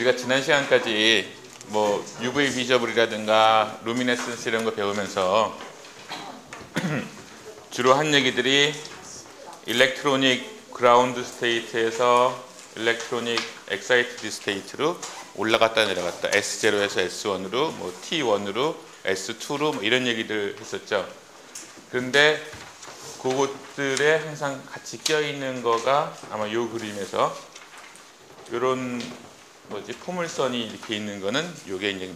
우리가 지난 시간까지 뭐 UV 비저블이라든가 루미네센스 이런 거 배우면서 주로 한 얘기들이 일렉트로닉 그라운드 스테이트에서 일렉트로닉 엑사이티드 스테이트로 올라갔다 내려갔다 S0에서 S1으로 뭐 T1으로 S2로 뭐 이런 얘기들 했었죠. 그런데 그것들에 항상 같이 껴있는 거가 아마 이 그림에서 이런 포물선이 이렇게 있는 거는 이게 이제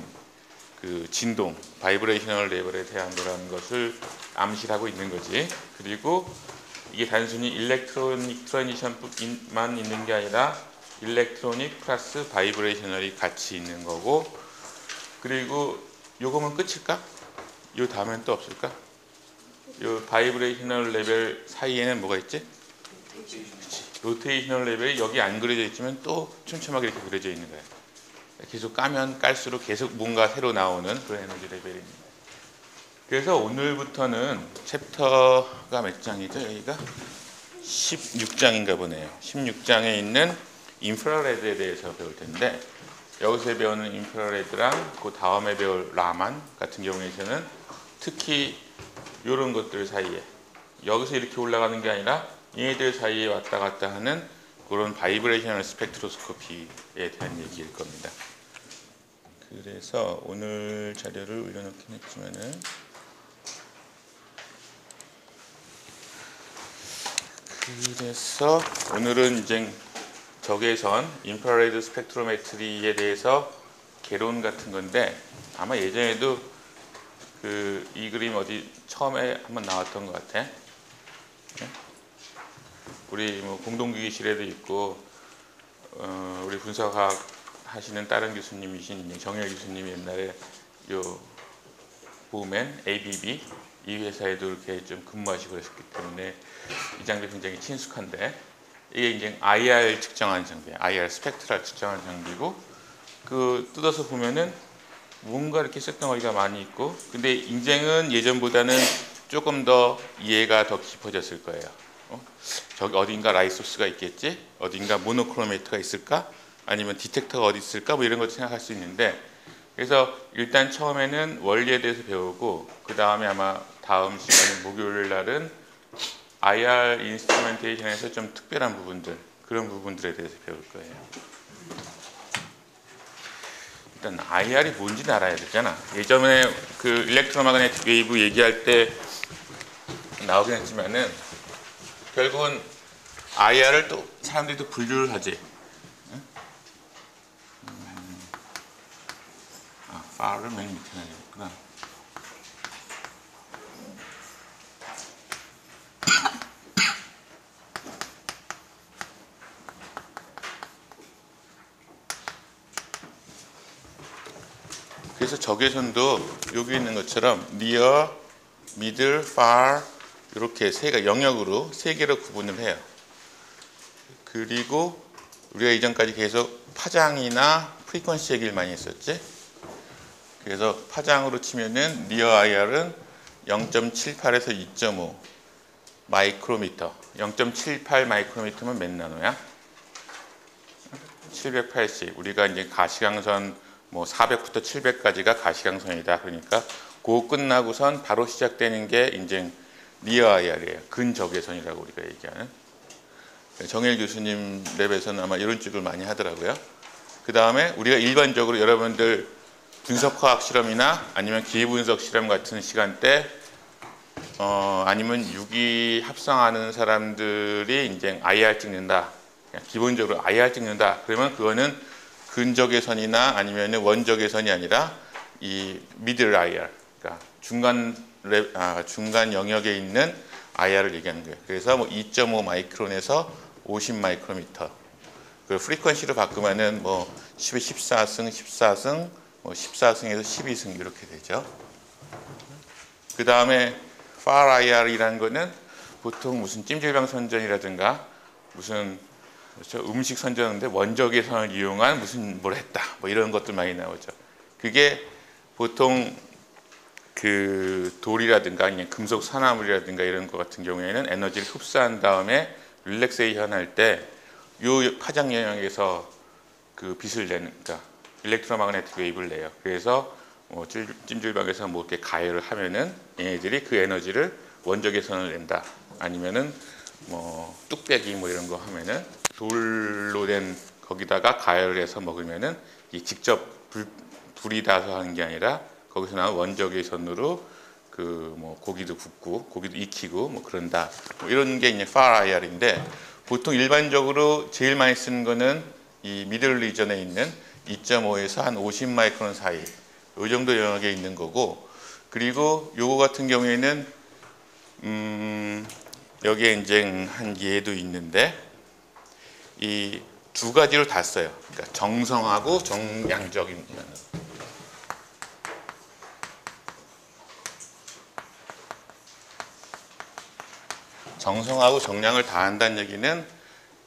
그 진동, 바이브레이셔널 레벨에 대한 거라는 것을 암시하고 있는 거지. 그리고 이게 단순히 일렉트로닉 트랜지션만 있는 게 아니라 일렉트로닉 플러스 바이브레이셔널이 같이 있는 거고, 그리고 요거면 끝일까? 요 다음엔 또 없을까? 요 바이브레이셔널 레벨 사이에는 뭐가 있지? 로테이셔널 레벨이 여기 안 그려져 있지만 또 촘촘하게 이렇게 그려져 있는 거예요. 계속 까면 깔수록 계속 뭔가 새로 나오는 그런 에너지 레벨입니다. 그래서 오늘부터는 챕터가 몇 장이죠? 여기가 16장인가 보네요. 16장에 있는 인프라레드에 대해서 배울 텐데, 여기서 배우는 인프라레드랑 그 다음에 배울 라만 같은 경우에는 특히 이런 것들 사이에, 여기서 이렇게 올라가는 게 아니라 얘네들 사이에 왔다 갔다 하는 그런 바이브레이셔널 스펙트로스코피에 대한 얘기일 겁니다. 그래서 오늘 자료를 올려놓긴 했지만은 그래서 오늘은 이제 적외선 인프라레드 스펙트로메트리에 대해서 개론 같은 건데, 아마 예전에도 이 그림 어디 처음에 한번 나왔던 것 같아. 네? 우리 뭐 공동기기실에도 있고, 우리 분석학 하시는 다른 교수님이신 정열 교수님이 옛날에 요 보맨 ABB 이 회사에도 이렇게 좀 근무하시고 그랬기 때문에 이 장비 굉장히 친숙한데, 이게 이제 IR 측정한 장비예요. IR 스펙트럴 측정한 장비고, 그 뜯어서 보면은 뭔가 이렇게 색덩어리가 많이 있고, 근데 인쟁은 예전보다는 조금 더 이해가 더 깊어졌을 거예요. 저기 어딘가 라이트 소스가 있겠지? 어딘가 모노크로메이터가 있을까? 아니면 디텍터가 어디 있을까? 뭐 이런 것도 생각할 수 있는데, 그래서 일단 처음에는 원리에 대해서 배우고, 그 다음에 아마 다음 시간에 목요일 날은 IR 인스트루멘테이션에서 좀 특별한 부분들, 그런 부분들에 대해서 배울 거예요. 일단 IR이 뭔지는 알아야 되잖아. 예전에 그 일렉트로마그네틱 웨이브 얘기할 때 나오긴 했지만은 결국은 IR을 또 사람들이 또 분류를 하지. far를 맨 밑에 놔야겠구나. 그래서 적외선도 여기 있는 것처럼 near, middle, far 이렇게 영역으로 세 개로 구분을 해요. 그리고 우리가 이전까지 계속 파장이나 프리퀀시 얘기를 많이 했었지. 그래서 파장으로 치면은 near IR은 0.78에서 2.5 마이크로미터. 0.78 마이크로미터면 몇 나노야? 780. 우리가 이제 가시광선 뭐 400부터 700까지가 가시광선이다. 그러니까 그거 끝나고선 바로 시작되는 게 이제 니어 IR이에요. 근적외선이라고 우리가 얘기하는. 정일 교수님 랩에서는 아마 이런 쪽을 많이 하더라고요. 그 다음에 우리가 일반적으로 여러분들 분석화학 실험이나 아니면 기분석 실험 같은 시간대, 아니면 유기 합성하는 사람들이 이제 IR 찍는다. 기본적으로 IR 찍는다. 그러면 그거는 근적외선이나 아니면 원적외선이 아니라 이 미들 IR, 그러니까 중간 영역에 있는 IR을 얘기하는 거예요. 그래서 뭐 2.5 마이크론에서 50 마이크로미터. 그 프리퀀시로 바꾸면은 뭐 10의 14승, 14승, 뭐 14승에서 12승 이렇게 되죠. 그 다음에 far IR이라는 거는 보통 무슨 찜질방 선전이라든가 무슨 음식 선전인데 원적외선을 이용한 무슨 뭘 했다 뭐 이런 것들 많이 나오죠. 그게 보통 그 돌이라든가 아니면 금속 산화물이라든가 이런 것 같은 경우에는 에너지를 흡수한 다음에 릴렉세이션 할 때 요 파장 영역에서 그 빛을 내는, 그러니까 일렉트로마그네틱 웨이브를 내요. 그래서 뭐 찜질방에서 뭐 이렇게 가열을 하면은 얘네들이 그 에너지를 원적외선을 낸다. 아니면은 뭐 뚝배기 뭐 이런 거 하면은 돌로 된 거기다가 가열을 해서 먹으면은 이 직접 불이 닿아서 하는 게 아니라 거기서 나온 원적외선으로 그 뭐 고기도 굽고 고기도 익히고 뭐 그런다. 뭐 이런 게 이제 FAR-IR인데 보통 일반적으로 제일 많이 쓰는 거는 이 미들 리전에 있는 2.5에서 한 50 마이크론 사이 이 정도 영역에 있는 거고, 그리고 요거 같은 경우에는 여기에 이제 한 얘도 있는데 이 두 가지로 다 써요. 그러니까 정성하고 정량적인 면으로. 정성하고 정량을 다 한다는 얘기는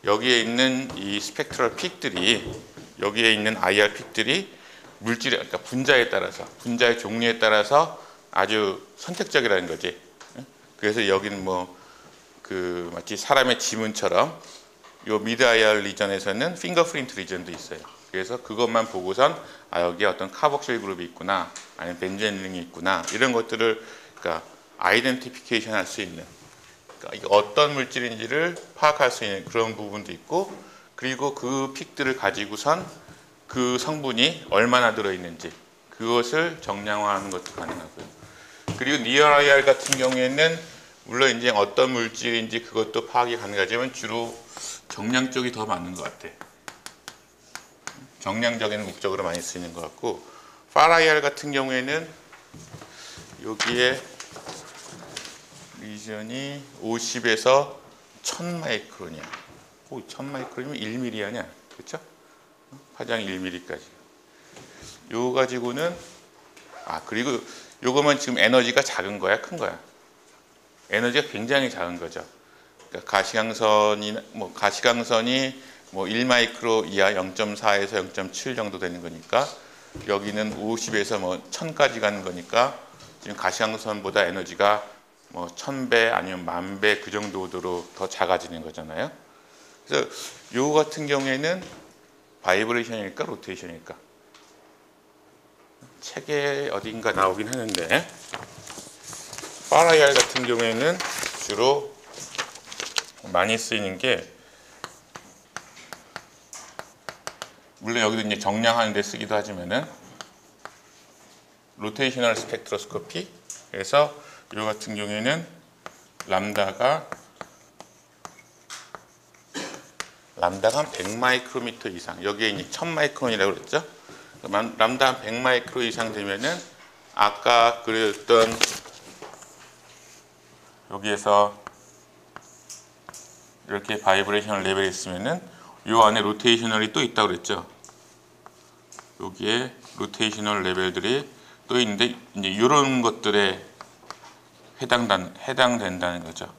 여기에 있는 이 스펙트럴 픽들이, 여기에 있는 IR 픽들이 물질의, 그러니까 분자에 따라서, 분자의 종류에 따라서 아주 선택적이라는 거지. 그래서 여기는 뭐 그 마치 사람의 지문처럼 요 미드 IR 리전에서는 핑거프린트 리전도 있어요. 그래서 그것만 보고선 아 여기에 어떤 카복실 그룹이 있구나, 아니면 벤젠 링이 있구나, 이런 것들을 그러니까 아이덴티피케이션 할 수 있는, 그러니까 이게 어떤 물질인지를 파악할 수 있는 그런 부분도 있고, 그리고 그 픽들을 가지고선 그 성분이 얼마나 들어있는지 그것을 정량화하는 것도 가능하고요. 그리고 니어 IR 같은 경우에는 물론 이제 어떤 물질인지 그것도 파악이 가능하지만 주로 정량 쪽이 더 맞는 것 같아. 정량적인 목적으로 많이 쓰이는 것 같고, FAR-IR 같은 경우에는 여기에 리전이 50에서 1000 마이크론이야. 오, 1000 마이크론이면 1mm 아니야? 그렇죠? 파장 1mm까지. 요거 가지고는 그리고 요거만 지금 에너지가 작은 거야, 큰 거야? 에너지가 굉장히 작은 거죠. 그러니까 가시광선이 뭐 1마이크로 이하 0.4에서 0.7 정도 되는 거니까 여기는 50에서 뭐 1000까지 가는 거니까 지금 가시광선보다 에너지가 뭐 1000배 아니면 10,000배 그 정도로 더 작아지는 거잖아요. 그래서 요거 같은 경우에는 바이브레이션일까 로테이션일까? 책에 어딘가 나오긴 하는데 FAR-IR 같은 경우에는 주로 많이 쓰이는 게, 물론 여기도 이제 정량하는 데 쓰기도 하지만은 로테이셔널 스펙트로스코피, 그래서 이 같은 경우에는 람다가 한 100 마이크로미터 이상, 여기에 이제 1000 마이크론이라고 그랬죠. 람다 한 100 마이크로 이상 되면은 아까 그렸던 여기에서 이렇게 바이브레이셔널 레벨이 있으면은 요 안에 로테이셔널이 또 있다고 그랬죠. 여기에 로테이셔널 레벨들이 또 있는데 이제 이런 것들에 해당된다는 거죠.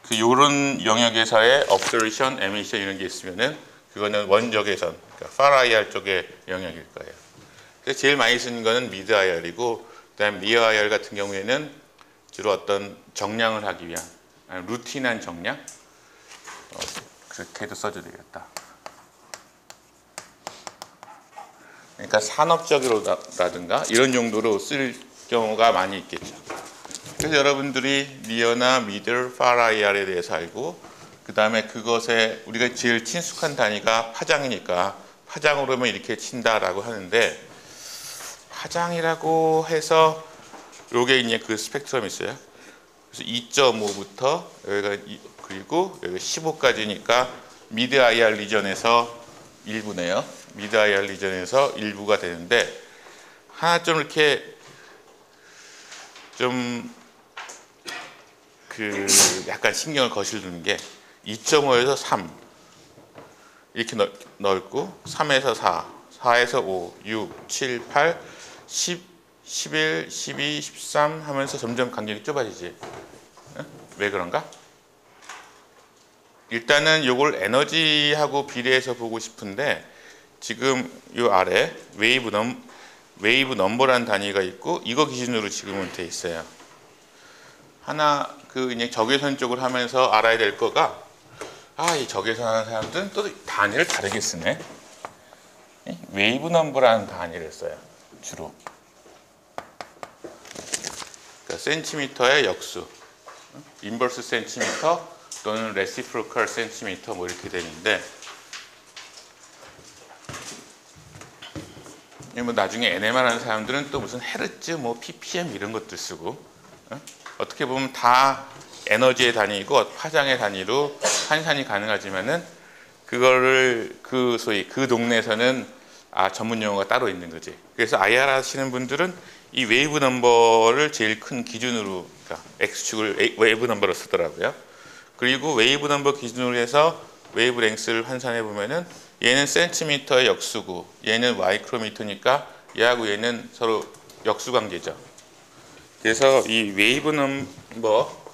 그 요런 영역에서의 observation, emission 이런 게 있으면은 그거는 원적외선, 그러니까 FAR-IR 쪽의 영역일 거예요. 그래서 제일 많이 쓰는 거는 미드 IR이고, 그다음 니어 IR 같은 경우에는 주로 어떤 정량을 하기 위한 루틴한 정량, 그렇게도 써도 되겠다. 그러니까 산업적으로라든가 이런 용도로 쓸 경우가 많이 있겠죠. 그래서 여러분들이 니어나 미들, FAR-IR에 대해서 알고, 그 다음에 그것에 우리가 제일 친숙한 단위가 파장이니까 파장으로만 이렇게 친다라고 하는데, 파장이라고 해서 요게 이제 그 스펙트럼이 있어요. 그래서 2.5부터 여기가 그리고 여기 15까지니까 미드 IR 리전에서 일부네요. 미드 IR 리전에서 일부가 되는데, 하나 좀 이렇게 좀 그 약간 신경을 거슬리는 게 2.5에서 3 이렇게 넓고 3에서 4, 4에서 5, 6, 7, 8, 10, 11, 12, 13 하면서 점점 간격이 좁아지지. 왜 그런가? 일단은 요걸 에너지하고 비례해서 보고 싶은데, 지금 요 아래 웨이브 넘버라는 단위가 있고 이거 기준으로 지금은 돼 있어요. 하나 그 이제 적외선 쪽을 하면서 알아야 될 거가 이 적외선 하는 사람들은 또 단위를 다르게 쓰네. 웨이브 넘버라는 단위를 써요. 주로. 그러니까 센티미터의 역수, 인버스 센티미터 또는 레시프로컬 센티미터 뭐 이렇게 되는데, 뭐 나중에 NMR 하는 사람들은 또 무슨 헤르츠, 뭐 ppm 이런 것들 쓰고, 어떻게 보면 다 에너지의 단위이고 파장의 단위로 환산이 가능하지만은 그거를 소위 그 동네에서는 전문 용어가 따로 있는 거지. 그래서 IR 하시는 분들은 이 웨이브 넘버를 제일 큰 기준으로, 그러니까 X축을 웨이브 넘버로 쓰더라고요. 그리고 웨이브 넘버 기준으로 해서 웨이브 랭스를 환산해 보면은 얘는 센티미터의 역수고 얘는 마이크로미터니까 얘하고 얘는 서로 역수 관계죠. 그래서 이 웨이브 넘버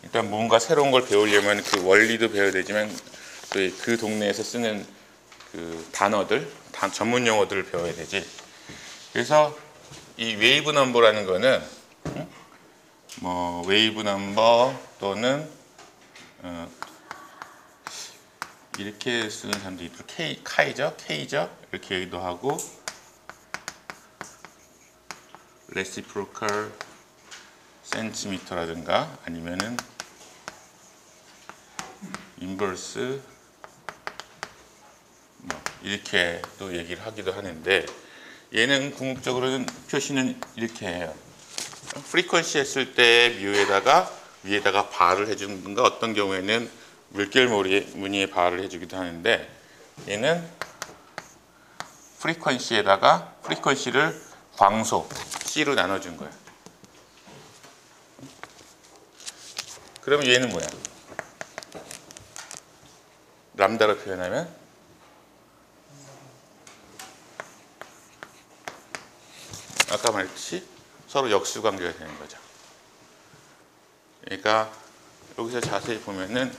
일단 뭔가 새로운 걸 배우려면 그 원리도 배워야 되지만 그 동네에서 쓰는 그 단어들, 전문 용어들을 배워야 되지. 그래서 이 웨이브 넘버라는 거는 뭐 웨이브 넘버 또는 이렇게 쓰는 사람도 있고 K죠 이렇게 얘기도 하고 레시프로컬 센티미터라든가 아니면은 인버스 뭐 이렇게 또 얘기를 하기도 하는데, 얘는 궁극적으로는 표시는 이렇게 해요. 프리퀀시 했을 때 뮤에다가 위에다가 바를 해주는가, 어떤 경우에는 물결 무늬의 바를 해주기도 하는데, 얘는 프리퀀시를 광속 C로 나눠준 거야. 그러면 얘는 뭐야? 람다로 표현하면 아까 말했듯이 서로 역수 관계가 되는 거죠. 그러니까 여기서 자세히 보면은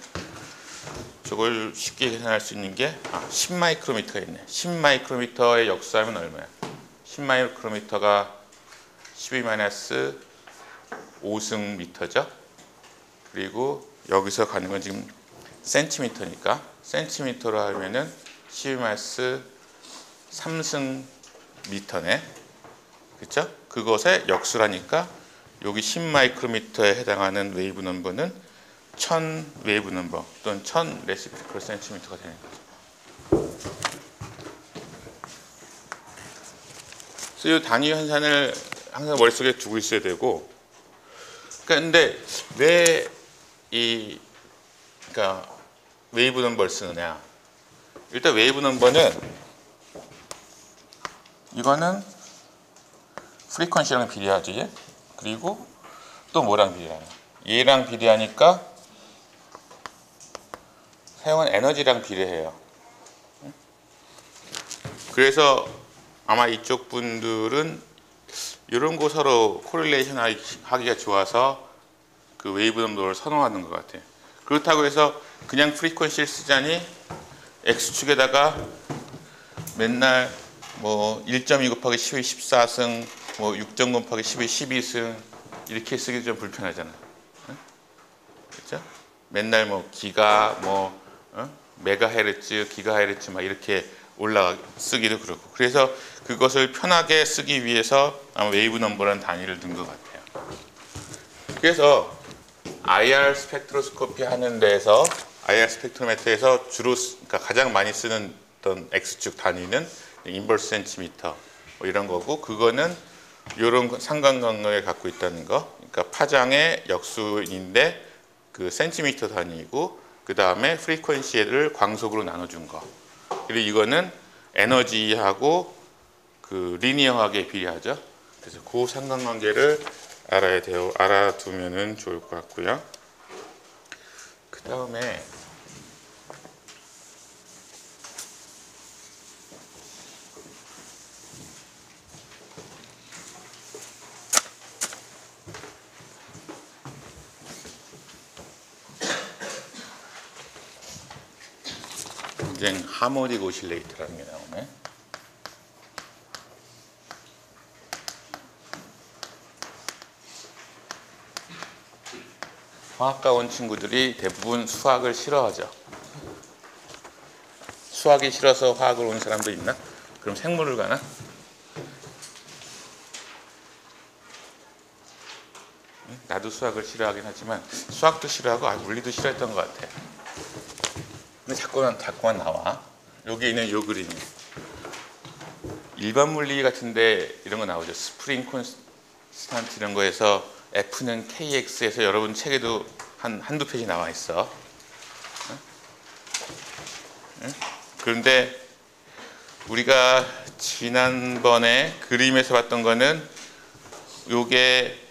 저걸 쉽게 계산할 수 있는 게 10마이크로미터가 있네. 10마이크로미터의 역수하면 얼마야? 10마이크로미터가 12-5승 미터죠. 그리고 여기서 가는 건 지금 센티미터니까 센티미터로 하면은 12-3승 미터네. 그렇죠? 그것의 역수라니까 여기 10마이크로미터에 해당하는 웨이브 넘버는 1000 웨이브 넘버 또는 1000 레시프로컬 센티미터가 되는 거죠. 그래서 이 단위 환산을 항상 머릿속에 두고 있어야 되고, 그런데 왜 그러니까 웨이브 넘버를 쓰느냐? 일단 웨이브 넘버는 이거는 프리퀀시랑 비례하지. 그리고 또 뭐랑 비례하냐? 얘랑 비례하니까 사용한 에너지랑 비례해요. 그래서 아마 이쪽 분들은 이런 거 서로 코릴레이션 하기가 좋아서 그 웨이브 넘버를 선호하는 것 같아요. 그렇다고 해서 그냥 프리퀀시를 쓰자니 X축에다가 맨날 뭐 1.2 곱하기 10의 14승, 뭐 6점 곱하기 10의 12승 이렇게 쓰기 좀 불편하잖아. 그렇죠? 맨날 뭐 기가, 메가헤르츠, 기가헤르츠 막 이렇게 쓰기도 그렇고. 그래서 그것을 편하게 쓰기 위해서 아마 웨이브 넘버라는 단위를 둔 것 같아요. 그래서 IR 스펙트로스코피 하는 데에서 IR 스펙트로메트에서 주로 그러니까 가장 많이 쓰는 어떤 X축 단위는 인버스 센티미터 뭐 이런 거고, 그거는 이런 상관관계를 갖고 있다는 거. 그러니까 파장의 역수인데 그 센티미터 단위이고, 그 다음에 프리퀀시를 광속으로 나눠준 거. 그리고 이거는 에너지하고 그 리니어하게 비례하죠. 그래서 그 상관관계를 알아두면은 좋을 것 같고요. 그 다음에 이제 하모닉 오실레이터라는 게 나오네. 화학과 온 친구들이 대부분 수학을 싫어하죠. 수학이 싫어서 화학을 온 사람도 있나? 그럼 생물을 가나? 나도 수학을 싫어하긴 하지만 수학도 싫어하고 물리도 싫어했던 것 같아. 근데 자꾸만 나와. 여기 있는 요 그림이 일반 물리 같은데 이런 거 나오죠. 스프링 콘스탄트 이런 거에서 F는 KX에서 여러분 책에도 한두 페이지 나와 있어. 그런데 우리가 지난번에 그림에서 봤던 거는 요게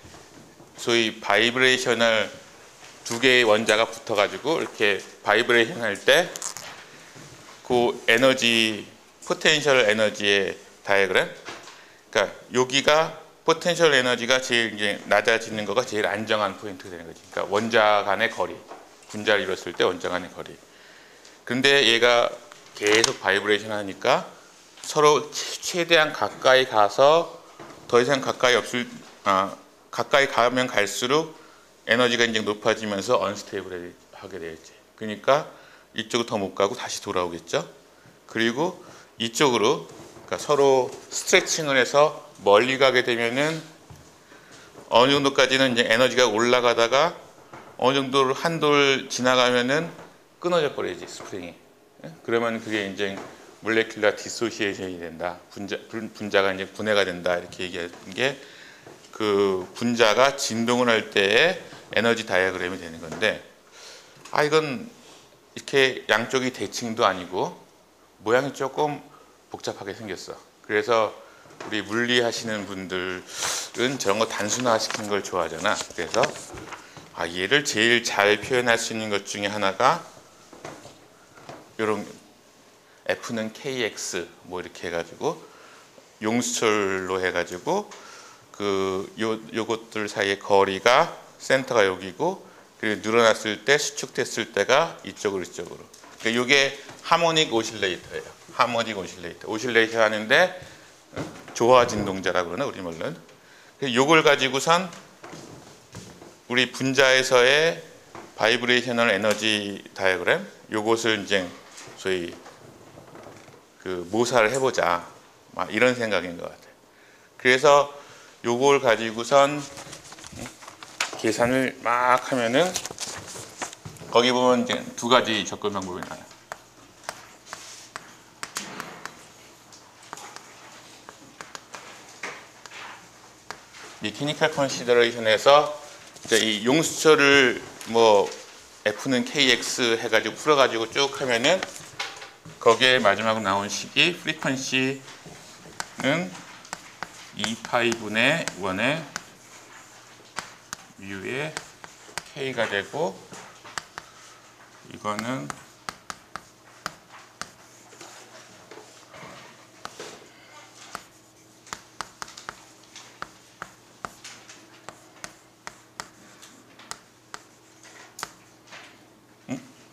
소위 바이브레이셔널 두 개의 원자가 붙어가지고 이렇게 바이브레이션 할 때 그 에너지, 포텐셜 에너지의 다이어그램. 그러니까 여기가 포텐셜 에너지가 제일 이제 낮아지는 거가 제일 안정한 포인트가 되는 거지. 그러니까 원자 간의 거리, 분자를 이뤘을 때 원자 간의 거리. 근데 얘가 계속 바이브레이션 하니까 서로 최대한 가까이 가서 더 이상 가까이 가면 갈수록 에너지가 이제 높아지면서 언스테이블하게 되겠지. 그러니까 이쪽으로 더 못 가고 다시 돌아오겠죠. 그리고 이쪽으로 그러니까 서로 스트레칭을 해서 멀리 가게 되면은 어느 정도까지는 이제 에너지가 올라가다가 어느 정도를 한도를 지나가면은 끊어져 버리지 스프링이. 그러면 그게 이제 몰레큘러 디소시에이션이 된다. 분자가 이제 분해가 된다. 이렇게 얘기하는 게 그 분자가 진동을 할 때의 에너지 다이어그램이 되는 건데, 이건 이렇게 양쪽이 대칭도 아니고 모양이 조금 복잡하게 생겼어. 그래서 우리 물리 하시는 분들은 저런 거 단순화시키는 걸 좋아하잖아. 그래서 얘를 제일 잘 표현할 수 있는 것 중에 하나가 이런 F는 KX 뭐 이렇게 해가지고 용수철로 해가지고 요것들 사이의 거리가 센터가 여기고, 그리고 늘어났을 때 수축됐을 때가 이쪽으로. 그러니까 이게 하모닉 오실레이터예요. 하모닉 오실레이터. 오실레이터 하는데 조화 진동자라고 그러나 우리말로는. 요걸 가지고선 우리 분자에서의 바이브레이셔널 에너지 다이어그램 요것을 이제 소위 모사를 해보자, 이런 생각인 것 같아요. 그래서 요걸 가지고선 계산을 막 하면은 거기 보면 이제 두 가지 접근 방법이 나와요. 미케니컬 컨시더레이션에서 이제 이 용수철을 F는 KX 해가지고 풀어가지고 쭉 하면은 거기에 마지막으로 나온 식이 프리퀀시는 2파이분의 1의 뮤의 K가 되고, 이거는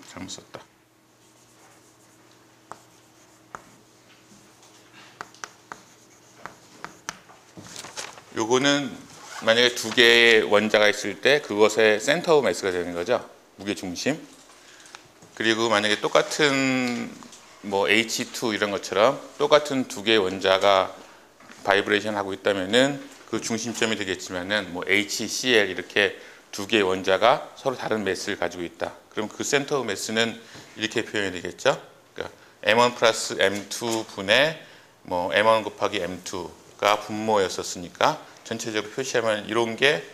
잘못 썼다. 요거는 만약에 두 개의 원자가 있을 때 그것의 센터 오브 매스가 되는 거죠. 무게 중심. 그리고 만약에 똑같은 H2 이런 것처럼 똑같은 두 개의 원자가 바이브레이션 하고 있다면은 그 중심점이 되겠지만은 HCl 이렇게 두 개의 원자가 서로 다른 매스를 가지고 있다. 그럼 그 센터 오브 매스는 이렇게 표현이 되겠죠. 그러니까 M1 플러스 M2 분의 M1 곱하기 M2가 분모였었으니까 전체적으로 표시하면 이런 게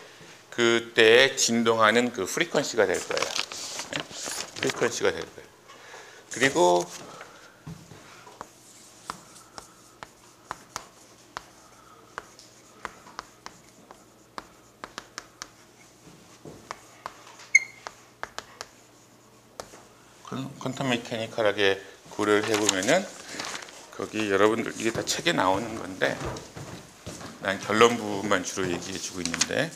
그때에 진동하는 그 프리퀀시가 될 거예요. 프리퀀시가 될 거예요. 그리고 퀀텀 메케니컬하게 고려를 해보면은 거기 여러분들 이게 다 책에 나오는 건데 난 결론 부분만 주로 얘기해 주고 있는데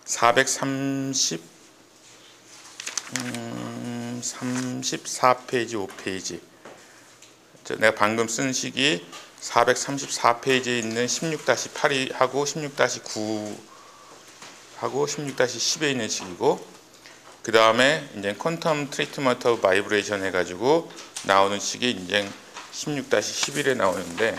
34페이지 5페이지 내가 방금 쓴 식이 434페이지에 있는 16-8하고 16-9하고 16-10에 있는 식이고, 그 다음에 이제 퀀텀 트리트먼트 오브 바이브레이션 해가지고 나오는 식이 이제 16-11에 나오는데,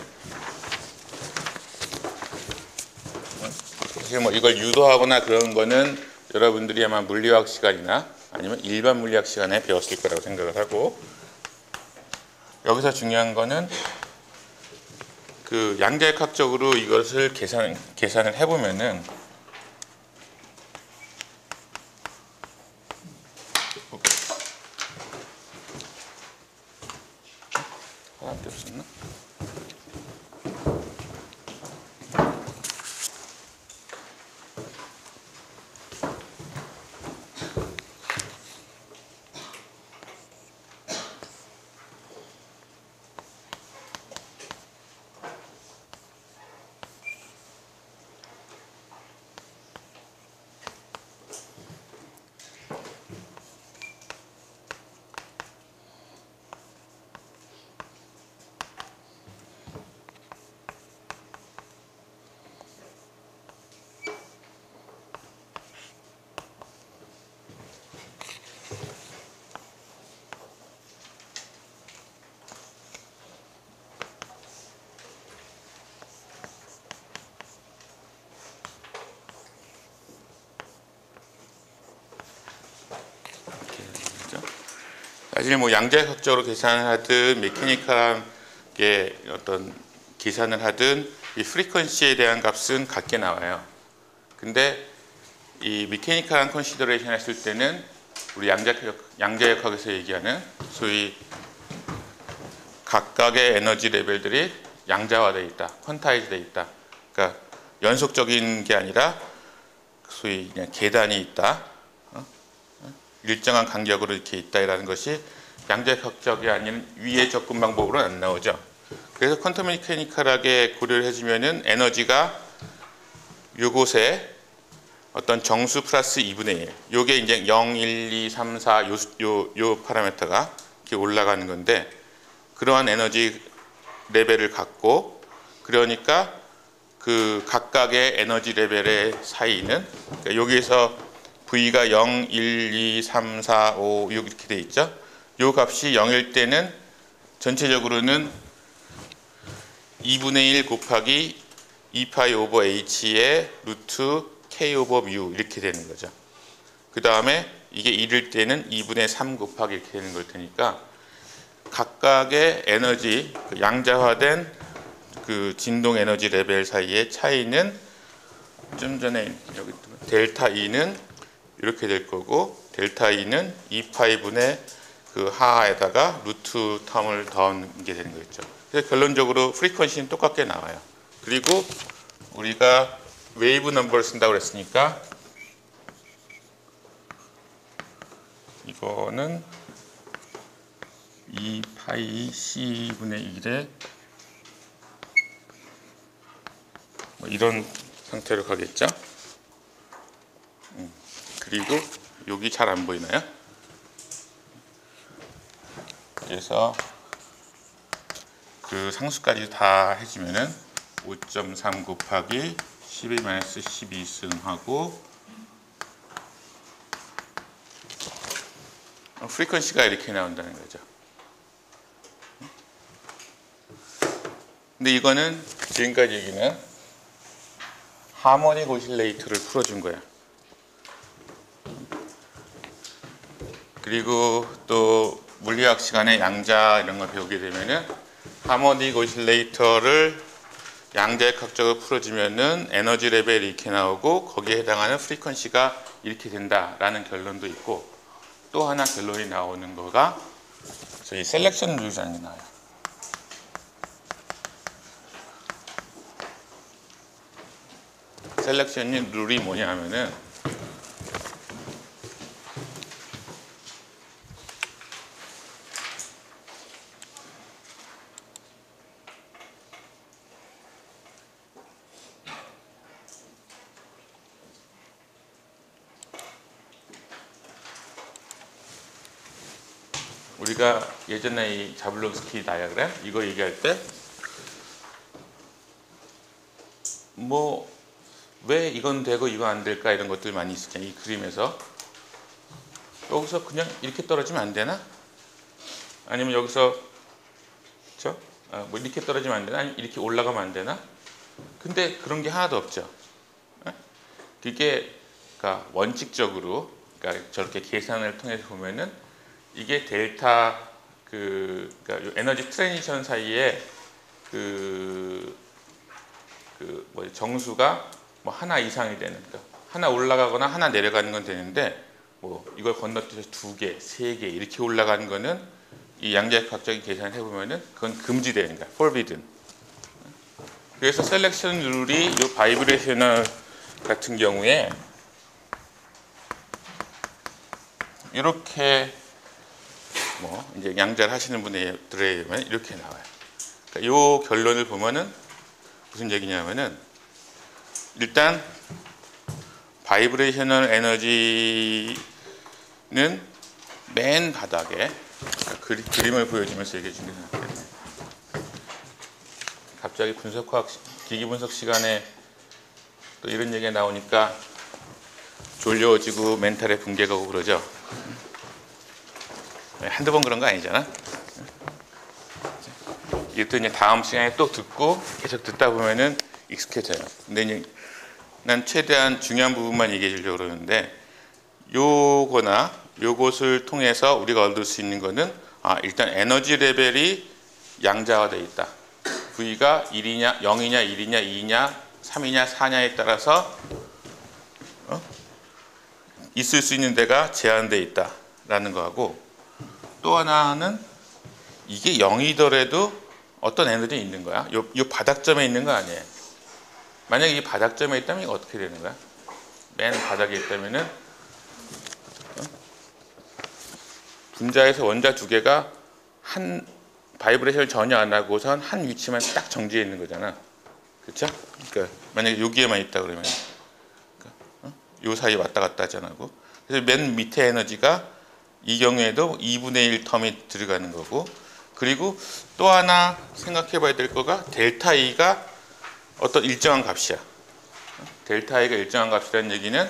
사실 뭐 이걸 유도하거나 그런 거는 여러분들이 아마 물리학 시간이나 아니면 일반 물리학 시간에 배웠을 거라고 생각을 하고, 여기서 중요한 거는 그 양자역학적으로 이것을 계산을 해보면은 사람들 없었나? 사실 뭐 양자역학적으로 계산을 하든 메케니컬하게 어떤 계산을 하든 이 프리퀀시에 대한 값은 같게 나와요. 근데 이 메케니컬한 컨시더레이션 했을 때는 우리 양자역학에서 얘기하는 소위 각각의 에너지 레벨들이 양자화되어 있다, 퀀타이즈 되어 있다. 그러니까 연속적인 게 아니라 소위 그냥 계단이 있다, 일정한 간격으로 이렇게 있다라는 것이 양자역학적이 아닌 위의 접근 방법으로는 안 나오죠. 그래서 퀀텀 메케니컬하게 고려를 해주면은 에너지가 요곳에 어떤 정수 플러스 2분의 1, 요게 이제 0, 1, 2, 3, 4 요 파라미터가 이렇게 올라가는 건데, 그러한 에너지 레벨을 갖고, 그러니까 그 각각의 에너지 레벨의 사이는, 그러니까 여기에서 V가 0, 1, 2, 3, 4, 5, 6 이렇게 돼 있죠. 요 값이 0일 때는 전체적으로는 2분의 1 곱하기 2파이 오버 h의 루트 k 오버 뮤 이렇게 되는 거죠. 그 다음에 이게 1일 때는 2분의 3 곱하기 이렇게 되는 걸 테니까, 각각의 에너지, 그 양자화된 그 진동 에너지 레벨 사이의 차이는 좀 전에 여기 델타 E는 이렇게 될 거고, 델타 E는 2파이분의 그 하에다가 루트 텀을 더한 게 되는 거겠죠. 그래서 결론적으로 프리퀀시는 똑같게 나와요. 그리고 우리가 웨이브 넘버를 쓴다고 그랬으니까 이거는 2파이 C분의 1에 뭐 이런 상태로 가겠죠. 그리고 여기 잘 안 보이나요? 그래서 그 상수까지 다 해주면은 5.3 곱하기 11-12승하고 프리퀀시가 이렇게 나온다는 거죠. 근데 이거는 지금까지 얘기는 하모닉 오실레이터를 풀어준 거야. 그리고 또 물리학 시간에 양자 이런 걸 배우게 되면은 하모닉 오실레이터를 양자역학적으로 풀어주면은 에너지 레벨이 이렇게 나오고 거기에 해당하는 프리퀀시가 이렇게 된다라는 결론도 있고, 또 하나 결론이 나오는 거가 저희 셀렉션 룰이라는 게 나와요. 셀렉션 룰이 뭐냐면은 우리가 예전에 이 자블론스키 다이어그램 이거 얘기할 때 뭐 왜 이건 되고 이거 안 될까 이런 것들 많이 있었잖아요. 이 그림에서 여기서 그냥 이렇게 떨어지면 안 되나? 아니면 여기서 뭐 이렇게 떨어지면 안 되나? 아니면 이렇게 올라가면 안 되나? 근데 그런 게 하나도 없죠. 그게 그러니까 원칙적으로 그러니까 저렇게 계산을 통해서 보면은 이게 델타 그러니까 에너지 트랜지션 사이에 뭐 정수가 뭐 하나 이상이 되는 그러니까 하나 올라가거나 하나 내려가는 건 되는데 뭐 이걸 건너뛰어서 2개, 3개 이렇게 올라가는 거는 이 양자역학적인 계산을 해보면은 그건 금지되는 거야, forbidden. 그래서 셀렉션 룰이 이 바이브레이셔널 같은 경우에 이렇게 뭐 이제 양자를 하시는 분들에 의하면 이렇게 나와요. 그러니까 이 결론을 보면은 무슨 얘기냐면은 일단 바이브레이셔널 에너지는 맨 바닥에 그림을 보여주면서 얘기해 주는 게 낫겠네. 갑자기 분석화학 기기 분석 시간에 또 이런 얘기가 나오니까 졸려지고 멘탈에 붕괴가 오고 그러죠. 한두 번 그런 거 아니잖아. 이것도 이제 다음 시간에 또 듣고 계속 듣다 보면은 익숙해져요. 근데 이제 난 최대한 중요한 부분만 얘기해 주려고 그러는데 요거나 요것을 통해서 우리가 얻을 수 있는 거는 일단 에너지 레벨이 양자화되어 있다. V가 1이냐, 0이냐, 1이냐, 2냐, 3이냐, 4냐에 따라서 있을 수 있는 데가 제한되어 있다라는 거하고 또 하나는 이게 0이더라도 어떤 에너지가 있는 거야. 요 바닥점에 있는 거 아니에요. 만약에 이 바닥점에 있다면 이거 어떻게 되는 거야? 맨 바닥에 있다면은 분자에서 원자 두 개가 한 바이브레이션을 전혀 안 하고선 한 위치만 딱 정지해 있는 거잖아. 그렇죠? 그러니까 만약에 여기에만 있다 그러면 요 사이에 왔다 갔다 하잖아. 그래서 맨 밑에 에너지가 이 경우에도 2분의 1 텀이 들어가는 거고 그리고 또 하나 생각해 봐야 될 거가 델타 E가 어떤 일정한 값이야. 델타 E가 일정한 값이라는 얘기는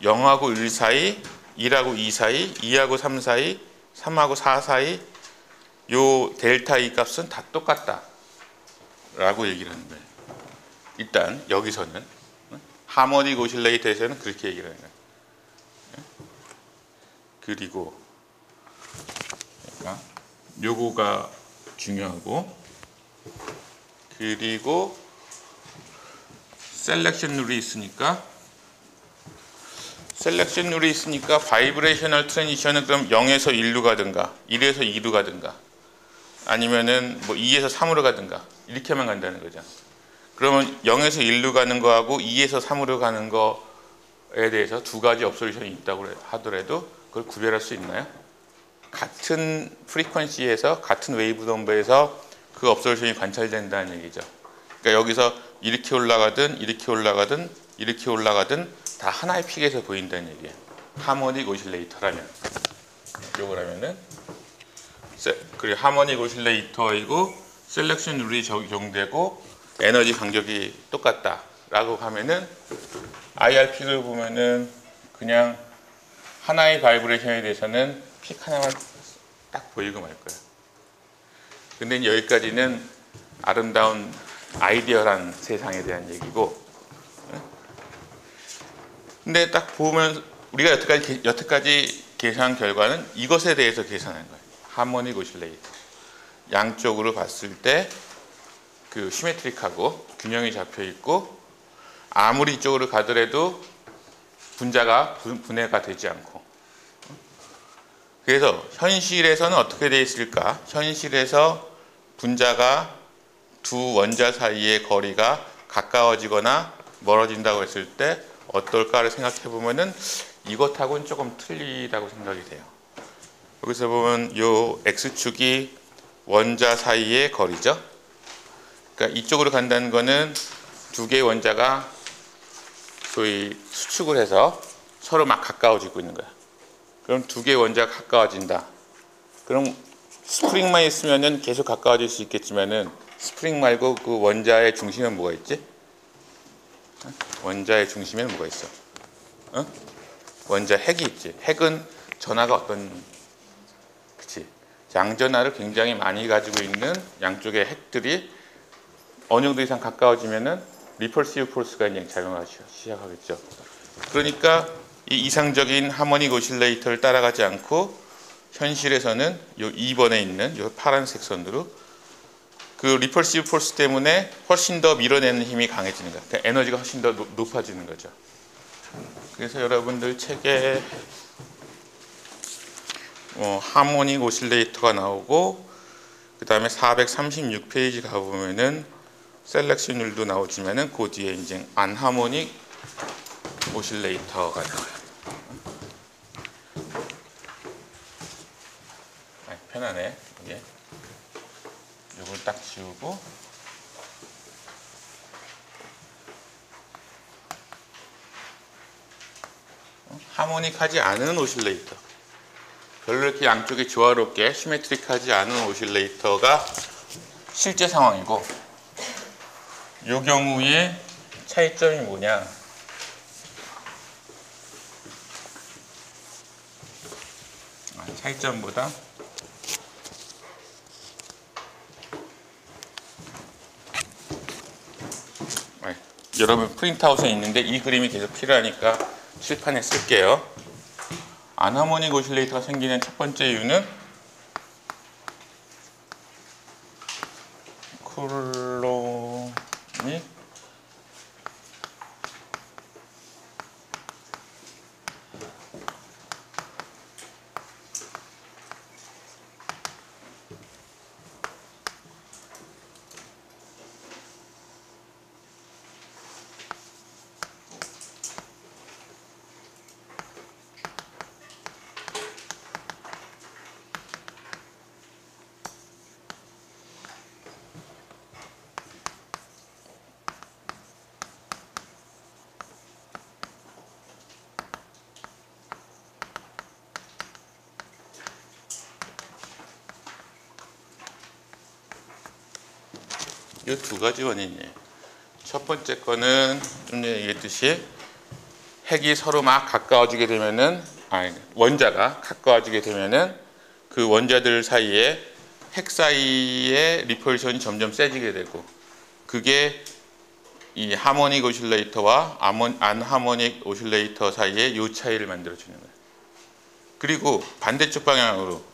0하고 1 사이, 1하고 2 사이, 2하고 3 사이, 3하고 4 사이 요 델타 E 값은 다 똑같다 라고 얘기를 하는 거예요. 일단 여기서는 하모닉 오실레이터에서는 그렇게 얘기를 하는 거예요. 그리고 그러니까 요거가 중요하고 그리고 셀렉션 룰이 있으니까 바이브레이셔널 트랜지션은 그럼 0에서 1로 가든가 1에서 2로 가든가 아니면은 뭐 2에서 3으로 가든가 이렇게만 간다는 거죠. 그러면 0에서 1로 가는 거하고 2에서 3으로 가는 거에 대해서 두 가지 업솔루션이 있다고 하더라도 그걸 구별할 수 있나요? 같은 프리퀀시에서 같은 웨이브 넘버에서 그 업솔루션이 관찰된다는 얘기죠. 그러니까 여기서 이렇게 올라가든 이렇게 올라가든 이렇게 올라가든 다 하나의 픽에서 보인다는 얘기예요. 하모닉 오실레이터라면 요거라면은 그리고 하모닉 오실레이터이고 셀렉션 룰이 적용되고 에너지 간격이 똑같다라고 하면은 IR 픽을 보면은 그냥 하나의 바이브레이션에 대해서는 픽 하나만 딱 보이고 말 거예요. 근데 이제 여기까지는 아름다운 아이디어란 세상에 대한 얘기고 근데 딱 보면 우리가 여태까지 계산한 결과는 이것에 대해서 계산한 거예요. 하모닉 오실레이터. 양쪽으로 봤을 때 그 시메트릭하고 균형이 잡혀 있고 아무리 이쪽으로 가더라도 분자가 분해가 되지 않고 그래서 현실에서는 어떻게 되어 있을까? 현실에서 분자가 두 원자 사이의 거리가 가까워지거나 멀어진다고 했을 때 어떨까를 생각해 보면은 이것하고는 조금 틀리다고 생각이 돼요. 여기서 보면 요 X축이 원자 사이의 거리죠. 그러니까 이쪽으로 간다는 거는 두 개의 원자가 소위 수축을 해서 서로 막 가까워지고 있는 거야. 그럼 두 개의 원자가 가까워진다. 그럼 스프링만 있으면은 계속 가까워질 수 있겠지만은 스프링 말고 그 원자의 중심엔 뭐가 있지? 원자의 중심에는 뭐가 있어? 원자 핵이 있지. 핵은 전하가 어떤, 그치, 양전하를 굉장히 많이 가지고 있는 양쪽의 핵들이 어느 정도 이상 가까워지면은 리펄시브 포스가 이제 작용하기 시작하겠죠. 그러니까 이 이상적인 하모닉 오실레이터를 따라가지 않고 현실에서는 요 2번에 있는 요 파란색 선으로 그 리펄시브 포스 때문에 훨씬 더 밀어내는 힘이 강해지는 거예요. 그러니까 에너지가 훨씬 더 높아지는 거죠. 그래서 여러분들 책에 하모닉 오실레이터가 나오고 그 다음에 436페이지 가보면은 셀렉션율도 나오지만은 그 뒤에 이제 안하모닉 오실레이터가 나와요. 편하네. 이게 이걸 딱 지우고 하모닉하지 않은 오실레이터, 별로 이렇게 양쪽이 조화롭게 시메트릭하지 않은 오실레이터가 실제 상황이고, 이 경우에 차이점이 뭐냐? 차이점보다 여러분 프린트아웃에 있는데 이 그림이 계속 필요하니까 칠판에 쓸게요. 안하모닉 오실레이터가 생기는 첫 번째 이유는 쿨롬이 이 두 가지 원인이에요. 첫 번째 거는 좀 전에 얘기했듯이 핵이 서로 막 가까워지게 되면은, 원자가 가까워지게 되면은 그 원자들 사이에 핵 사이에 리펄션이 점점 세지게 되고, 그게 이 하모닉 오실레이터와 안하모닉 오실레이터 사이에 이 차이를 만들어주는 거예요. 그리고 반대쪽 방향으로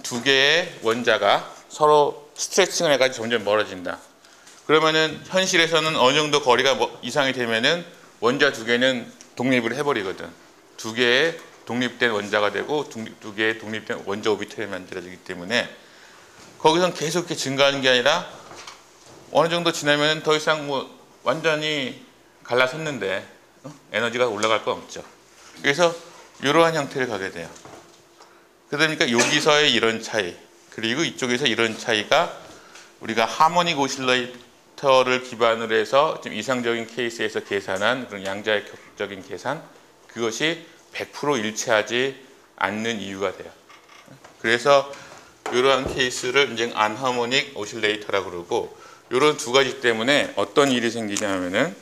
두 개의 원자가 서로 스트레칭을 해가지고 점점 멀어진다. 그러면은 현실에서는 어느 정도 거리가 이상이 되면은 원자 두 개는 독립을 해버리거든. 두 개의 독립된 원자가 되고 두 개의 독립된 원자 오비탈이 만들어지기 때문에 거기선 계속 이렇게 증가하는 게 아니라 어느 정도 지나면은 더 이상 완전히 갈라섰는데 에너지가 올라갈 건 없죠. 그래서 이러한 형태를 가게 돼요. 그러니까 여기서의 이런 차이, 그리고 이쪽에서 이런 차이가 우리가 하모닉 오실레이터를 기반으로 해서 좀 이상적인 케이스에서 계산한 그런 양자역학적인 계산, 그것이 100% 일치하지 않는 이유가 돼요. 그래서 이러한 케이스를 이제 안하모닉 오실레이터라고 그러고, 이런 두 가지 때문에 어떤 일이 생기냐면은,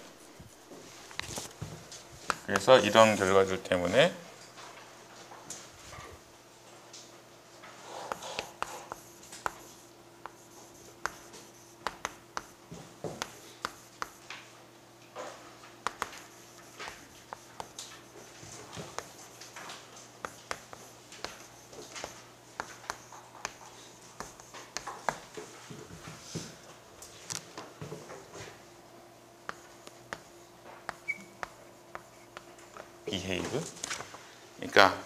그래서 이런 결과들 때문에 behave, 그러니까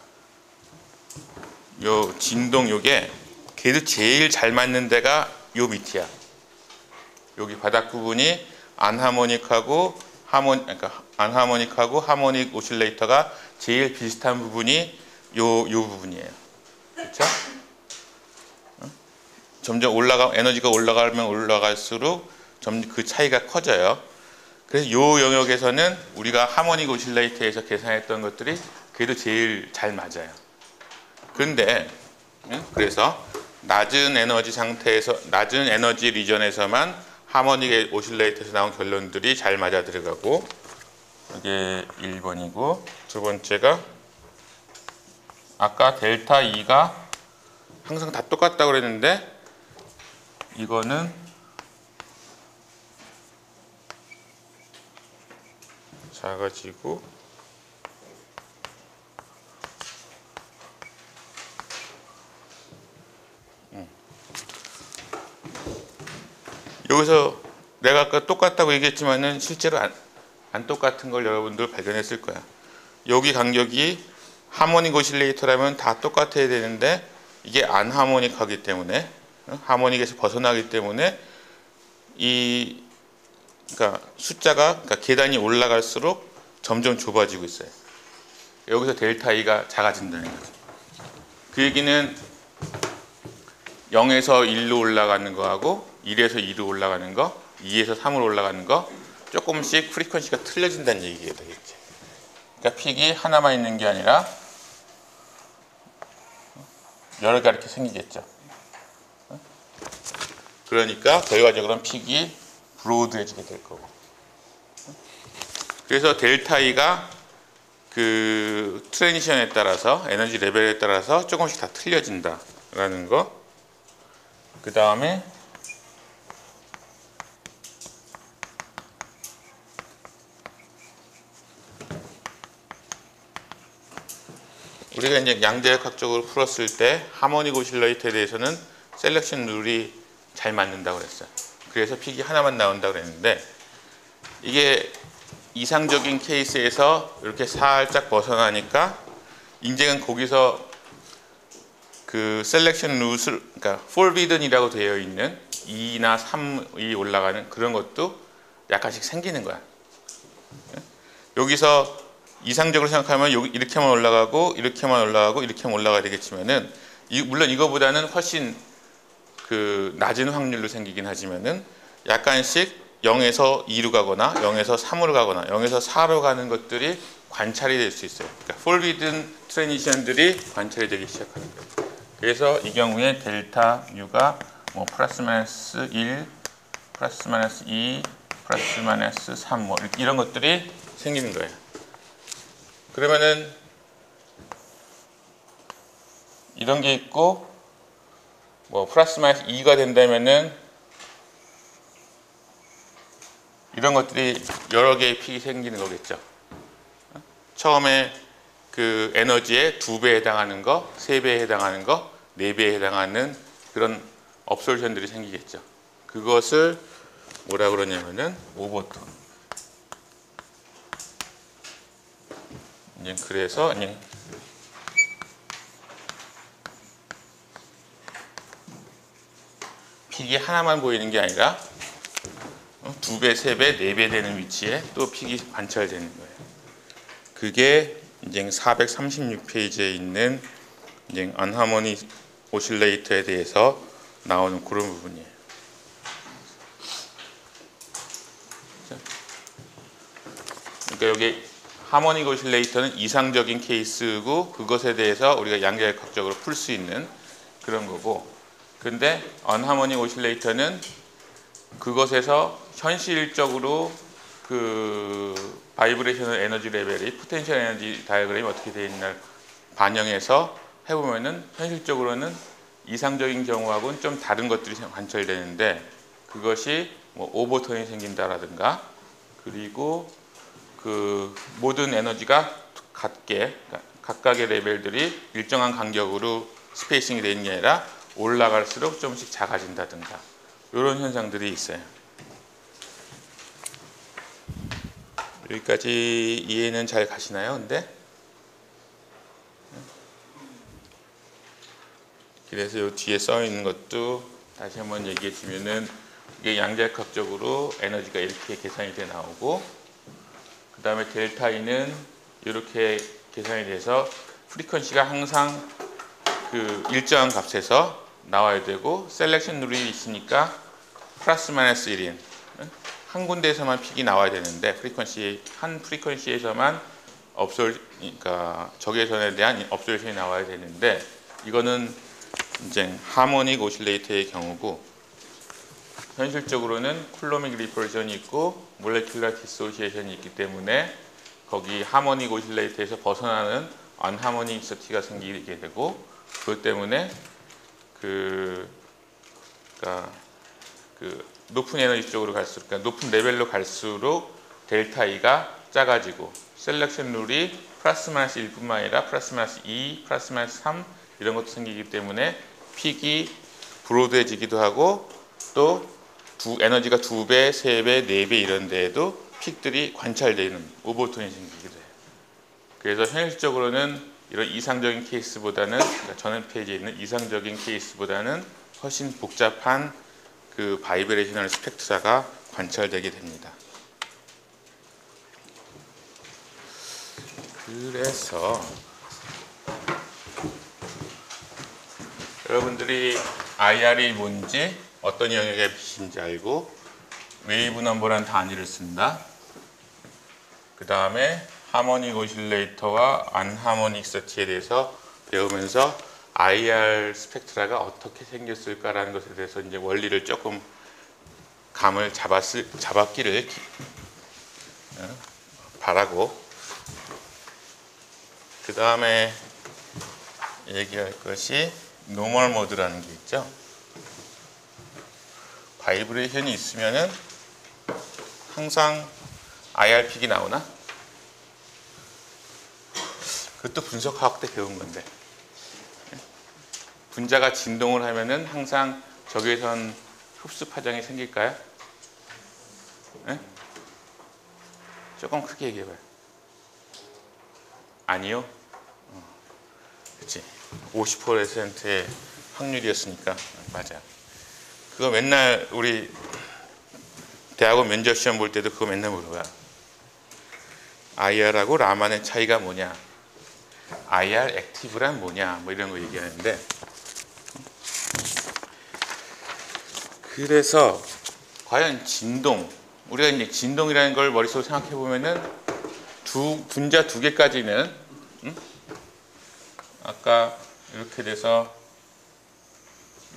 요 진동 요게 걔도 제일 잘 맞는 데가 요 밑이야. 여기 바닥 부분이 안하모닉하고 그러니까 안하모닉하고 하모닉 오실레이터가 제일 비슷한 부분이 요 부분이에요. 그렇죠? 점점 에너지가 올라가면 올라갈수록 그 차이가 커져요. 그래서 이 영역에서는 우리가 하모닉 오실레이터에서 계산했던 것들이 그래도 제일 잘 맞아요. 그런데 그래서 낮은 에너지 상태에서, 낮은 에너지 리전에서만 하모닉 오실레이터에서 나온 결론들이 잘 맞아 들어가고, 이게 1번이고 두 번째가 아까 델타 E가 항상 다 똑같다고 그랬는데 이거는 작아지고 여기서 내가 아까 똑같다고 얘기했지만은 실제로 안 똑같은 걸 여러분들 발견했을 거야. 여기 간격이 하모닉 오실레이터라면 다 똑같아야 되는데 이게 안 하모닉하기 때문에 하모닉에서 벗어나기 때문에 그러니까 숫자가 그러니까 계단이 올라갈수록 점점 좁아지고 있어요. 여기서 델타 E가 작아진다는 거죠. 그 얘기는 0에서 1로 올라가는 거하고 1에서 2로 올라가는 거, 2에서 3으로 올라가는 거 조금씩 프리퀀시가 틀려진다는 얘기가 되겠지. 그러니까 픽이 하나만 있는 게 아니라 여러 개가 이렇게 생기겠죠. 그러니까 결과적으로는 픽이 브로드해지게 될 거고. 그래서 델타 E가 그 트랜지션에 따라서 에너지 레벨에 따라서 조금씩 다 틀려진다라는 거. 그 다음에 우리가 이제 양자역학적으로 풀었을 때 하모닉 오실레이터에 대해서는 셀렉션 룰이 잘 맞는다고 그랬어요. 그래서 픽이 하나만 나온다고 그랬는데 이게 이상적인 케이스에서 이렇게 살짝 벗어나니까 이제는 거기서 그 셀렉션 룰을 그러니까 forbidden이라고 되어 있는 2나 3이 올라가는 그런 것도 약간씩 생기는 거야. 여기서 이상적으로 생각하면 여기 이렇게만 올라가고 이렇게만 올라가고 이렇게만 올라가야 되겠지만은 물론 이거보다는 훨씬 그 낮은 확률로 생기긴 하지만은 약간씩 0에서 2로 가거나 0에서 3으로 가거나 0에서 4로 가는 것들이 관찰이 될 수 있어요. 그러니까 forbidden 트랜지션들이 관찰이 되기 시작하는 거예요. 그래서 이 경우에 델타 U가 뭐 플러스 마이너스 1, 플러스 마이너스 2, 플러스 마이너스 3 뭐 이런 것들이 생기는 거예요. 그러면은 이런 게 있고 뭐 플러스 마이너스 2가 된다면은 이런 것들이 여러 개의 픽이 생기는 거겠죠. 처음에 그 에너지의 2배에 해당하는 거, 3배에 해당하는 거, 4배에 해당하는 그런 업솔션들이 생기겠죠. 그것을 뭐라 그러냐면은 오버톤. 그래서 픽이 하나만 보이는 게 아니라 2배, 3배, 4배 되는 위치에 또 픽이 관찰되는 거예요. 그게 이제 436페이지에 있는 이제 안하모닉 오실레이터에 대해서 나오는 그런 부분이에요. 그러니까 여기 하모닉 오실레이터는 이상적인 케이스고 그것에 대해서 우리가 양자역학적으로 풀 수 있는 그런 거고, 근데 언하모닉 오실레이터는 그것에서 현실적으로 그 바이브레이셔널 에너지 레벨이 포텐셜 에너지 다이어그램이 어떻게 되어 있나 반영해서 해보면은 현실적으로는 이상적인 경우하고는 좀 다른 것들이 관찰되는데, 그것이 뭐 오버톤이 생긴다라든가, 그리고 그 모든 에너지가 같게 각각의 레벨들이 일정한 간격으로 스페이싱이 되는 게 아니라 올라갈수록 조금씩 작아진다든가 이런 현상들이 있어요. 여기까지 이해는 잘 가시나요? 근데 그래서 이 뒤에 써 있는 것도 다시 한번 얘기해 주면은 이게 양자역학적으로 에너지가 이렇게 계산이 돼 나오고, 그 다음에 델타 E는 이렇게 계산이 돼서 프리퀀시가 항상 그 일정한 값에서 나와야 되고, 셀렉션 룰이 있으니까 플러스 마이너스 1인 한 군데에서만 픽이 나와야 되는데 한 프리퀀시에서만 그러니까 적외선에 대한 업솔션이 나와야 되는데, 이거는 이제 하모닉 오실레이터의 경우고, 현실적으로는 쿨로믹 리펄션이 있고 몰레큘러 디소시에이션이 있기 때문에 거기 하모닉 오실레이터에서 벗어나는 언하모닉 익서티가 생기게 되고, 그것 때문에 그러니까 그 높은 에너지 쪽으로 갈수록, 그러니까 높은 레벨로 갈수록 델타 E가 작아지고, 셀렉션 룰이 플러스 마이너스 1뿐만 아니라 플러스 마이너스 2, 플러스 마이너스 3 이런 것도 생기기 때문에 픽이 브로드해지기도 하고, 또 에너지가 2배, 3배, 4배 이런 데에도 픽들이 관찰되는 오버톤이 생기기도 해요. 그래서 현실적으로는 이런 이상적인 케이스보다는, 그러니까 전원 페이지에 있는 이상적인 케이스보다는 훨씬 복잡한 그 바이브레이셔널 스펙트라가 관찰되게 됩니다. 그래서 여러분들이 IR이 뭔지, 어떤 영역의 빛인지 알고, 웨이브 넘버라는 단위를 쓴다. 그 다음에 하모닉 오실레이터와 안하모닉 익서티에 대해서 배우면서 IR 스펙트라가 어떻게 생겼을까라는 것에 대해서 이제 원리를 조금 감을 잡았기를 바라고, 그 다음에 얘기할 것이 노멀 모드라는 게 있죠. 바이브레이션이 있으면은 항상 IR 픽이 나오나? 그것도 분석화학 때 배운 건데, 분자가 진동을 하면은 항상 적외선 흡수 파장이 생길까요? 네? 조금 크게 얘기해봐요. 아니요? 그치. 50%의 확률이었으니까. 맞아. 그거 맨날 우리 대학원 면접 시험 볼 때도 그거 맨날 물어봐. IR하고 라만의 차이가 뭐냐? IR 액티브란 뭐냐? 뭐 이런 거 얘기하는데, 그래서 과연 진동, 우리가 이제 진동이라는 걸 머릿속으로 생각해 보면은 분자 두 개까지는 아까 이렇게 돼서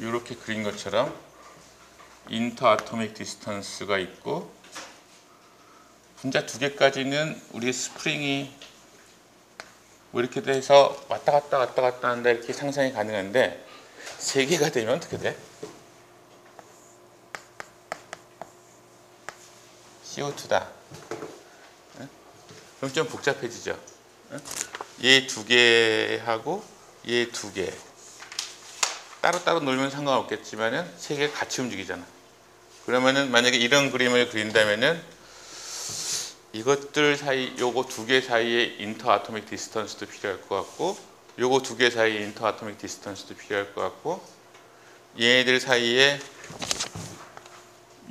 이렇게 그린 것처럼 인터 아토믹 디스턴스가 있고, 분자 두 개까지는 우리 스프링이 뭐 이렇게 돼서 왔다 갔다 한다 이렇게 상상이 가능한데, 세 개가 되면 어떻게 돼? CO2다. 그럼 좀 복잡해지죠. 얘 두 개하고 얘 두 개 따로따로 놀면 상관없겠지만은 세 개가 같이 움직이잖아. 그러면은 만약에 이런 그림을 그린다면은 이것들 사이, 요거 두 개 사이에 인터 아토믹 디스턴스도 필요할 것 같고, 요거 두 개 사이에 인터 아토믹 디스턴스도 필요할 것 같고, 얘네들 사이에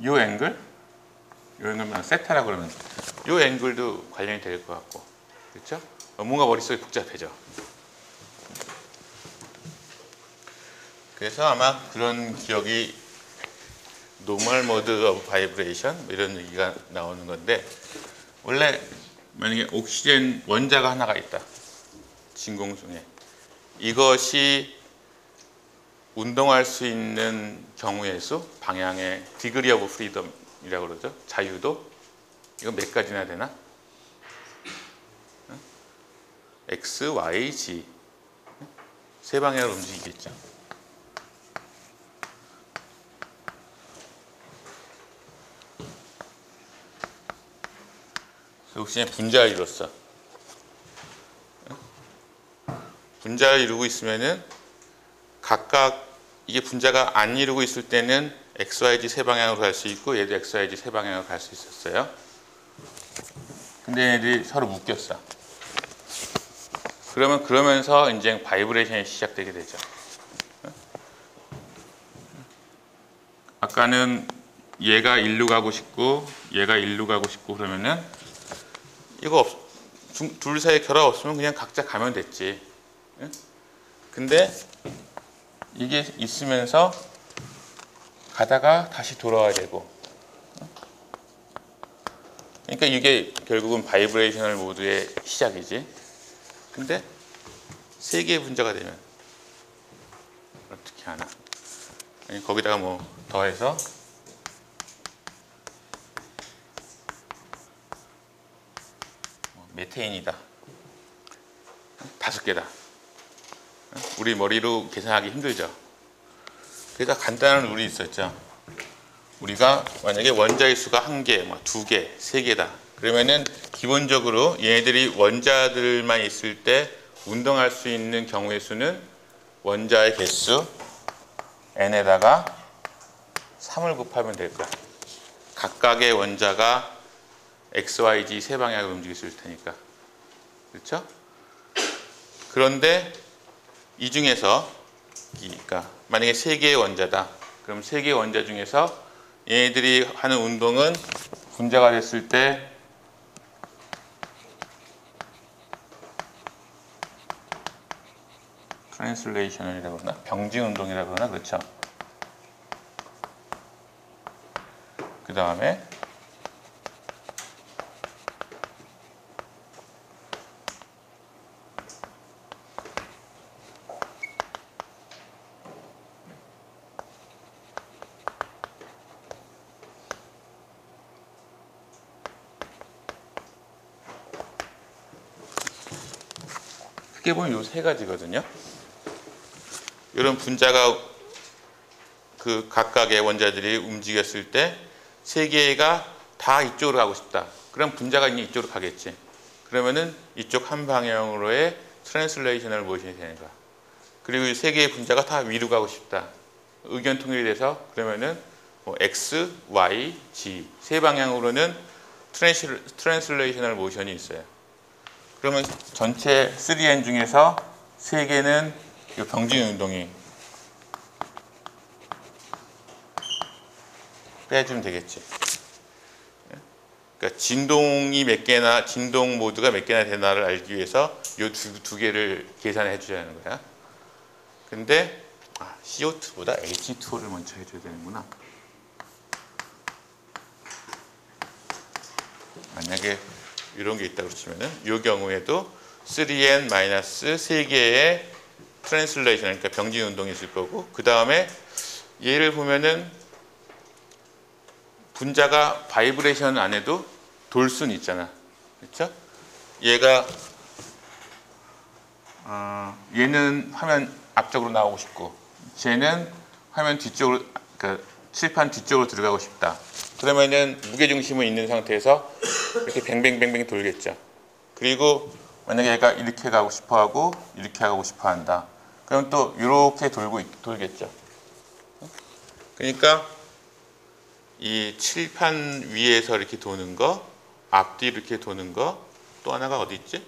요 앵글만 세타라고 그러면 요 앵글도 관련이 될 것 같고, 그렇죠? 뭔가 머릿속이 복잡해져. 그래서 아마 그런 기억이 노멀 모드 오브 바이브레이션 이런 얘기가 나오는 건데, 원래 만약에 옥시젠 원자가 하나가 있다, 진공중에. 이것이 운동할 수 있는 경우의 수, 방향의 디그리 오브 프리덤이라고 그러죠. 자유도. 이거 몇 가지나 되나? X, Y, Z. 세 방향으로 움직이겠죠. 옥시젠 분자를 이뤘어. 분자를 이루고 있으면은 각각 이게 분자가 안 이루고 있을 때는 XYZ 세 방향으로 갈 수 있고, 얘도 XYZ 세 방향으로 갈 수 있었어요. 근데 얘들이 서로 묶였어. 그러면서 이제 바이브레이션이 시작되게 되죠. 아까는 얘가 일로 가고 싶고 얘가 일로 가고 싶고 그러면은 이거 둘 사이에 결합 없으면 그냥 각자 가면 됐지. 근데 이게 있으면서 가다가 다시 돌아와야 되고, 그러니까 이게 결국은 바이브레이셔널 모드의 시작이지. 근데 세 개의 분자가 되면 어떻게 하나? 아니, 거기다가 뭐 더해서 메테인이다. 5개다. 우리 머리로 계산하기 힘들죠. 그래서 간단한 룰이 있었죠. 우리가 만약에 원자의 수가 1개, 2개, 3개다. 그러면은 기본적으로 얘네들이 원자들만 있을 때 운동할 수 있는 경우의 수는 원자의 개수 n에다가 3을 곱하면 될 거야. 각각의 원자가 x, y, z 세 방향으로 움직일 수 있을 테니까. 그렇죠? 그런데 이 중에서 그러니까 만약에 3개의 원자다. 그럼 3개의 원자 중에서 얘네들이 하는 운동은 분자가 됐을 때 트랜슬레이셔널이라고 그러나? 병진 운동이라고 그러나? 그렇죠? 그 다음에 크게 보면 요 3가지거든요. 이런 분자가 그 각각의 원자들이 움직였을 때 3개가 다 이쪽으로 가고 싶다. 그럼 분자가 이제 이쪽으로 가겠지. 그러면은 이쪽 한 방향으로의 트랜슬레이셔널 모션이 되는 거야. 그리고 이 3개의 분자가 다 위로 가고 싶다. 의견 통일이 돼서 그러면은 뭐 X, Y, Z 세 방향으로는 트랜슬레이셔널 모션이 있어요. 그러면 전체 3N 중에서 3개는 이 병진 운동이 빼주면 되겠지. 그러니까 진동이 몇 개나, 진동 모드가 몇 개나 되나를 알기 위해서 이 두 개를 계산해 줘야 하는 거야. 근데 CO2보다 H2O를 먼저 해줘야 되는구나. 만약에 이런 게 있다고 치면은 이 경우에도 3n-3개의 트랜슬레이션, 그러니까 병진 운동이 있을 거고, 그 다음에 얘를 보면은 분자가 바이브레이션 안 해도 돌 수는 있잖아. 그렇죠? 얘가 얘는 화면 앞쪽으로 나오고 싶고, 쟤는 화면 뒤쪽으로, 그러니까 칠판 뒤쪽으로 들어가고 싶다. 그러면은 무게중심은 있는 상태에서 이렇게 뱅뱅뱅뱅 돌겠죠. 그리고 만약에 얘가 이렇게 가고 싶어 하고 이렇게 가고 싶어 한다. 그럼 또 이렇게 돌겠죠. 그러니까 이 칠판 위에서 이렇게 도는 거, 앞뒤 이렇게 도는 거, 또 하나가 어디 있지?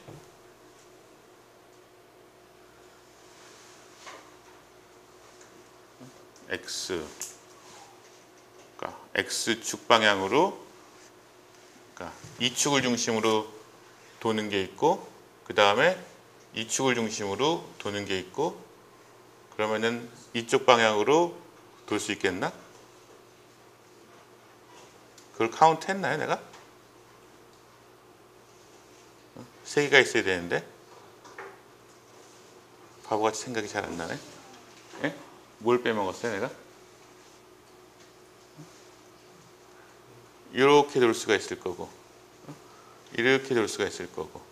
X. 그러니까 X축 방향으로, 그러니까 이축을 중심으로 도는 게 있고, 그 다음에 이축을 중심으로 도는 게 있고, 그러면은 이쪽 방향으로 돌 수 있겠나? 그걸 카운트 했나요, 내가? 3개가 있어야 되는데 바보같이 생각이 잘 안 나네. 예? 뭘 빼먹었어요, 내가? 이렇게 돌 수가 있을 거고, 이렇게 돌 수가 있을 거고,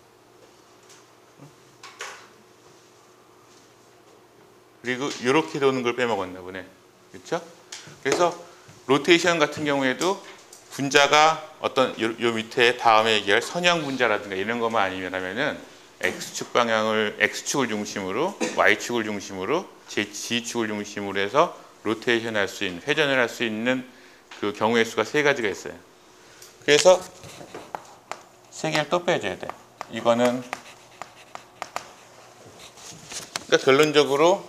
그리고 이렇게 도는 걸 빼먹었나 보네. 그렇죠? 그래서 로테이션 같은 경우에도 분자가 어떤 요 밑에 다음에 얘기할 선형 분자라든가 이런 것만 아니면은 X축 방향을, X축을 중심으로, Y축을 중심으로, Z축을 중심으로 해서 로테이션 할 수 있는, 회전을 할 수 있는 그 경우의 수가 3가지가 있어요. 그래서 3개를 또 빼줘야 돼. 이거는 그러니까 결론적으로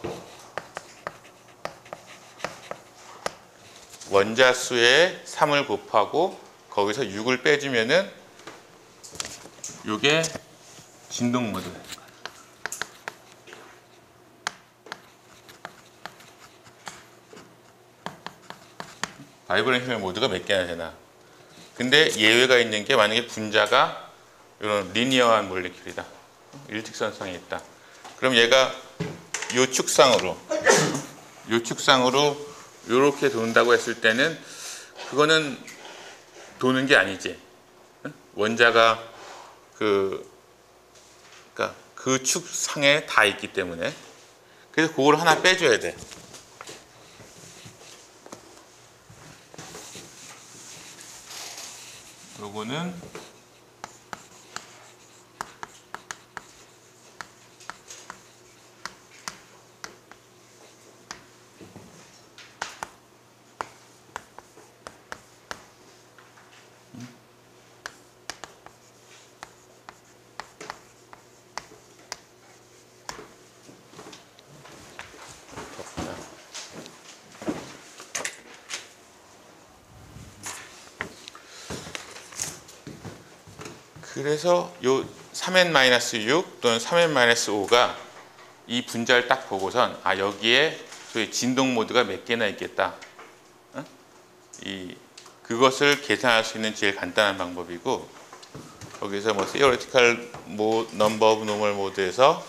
원자 수에 3을 곱하고 거기서 6을 빼주면은 요게 진동 모드. 바이브레이션 모드가 몇 개나 되나. 근데 예외가 있는 게 만약에 분자가 이런 리니어한 몰레큘이다. 일직선상에 있다. 그럼 얘가 요 축상으로 이렇게 돈다고 했을 때는 그거는 도는 게 아니지. 원자가 그러니까 그 축 상에 다 있기 때문에. 그래서 그걸 하나 빼줘야 돼. 요거는 그래서 요 3n-6 또는 3n-5가 이 분자를 딱 보고선 아 여기에 소위 진동 모드가 몇 개나 있겠다. 그것을 계산할 수 있는 제일 간단한 방법이고, 거기서 뭐 theoretical number of normal mode에서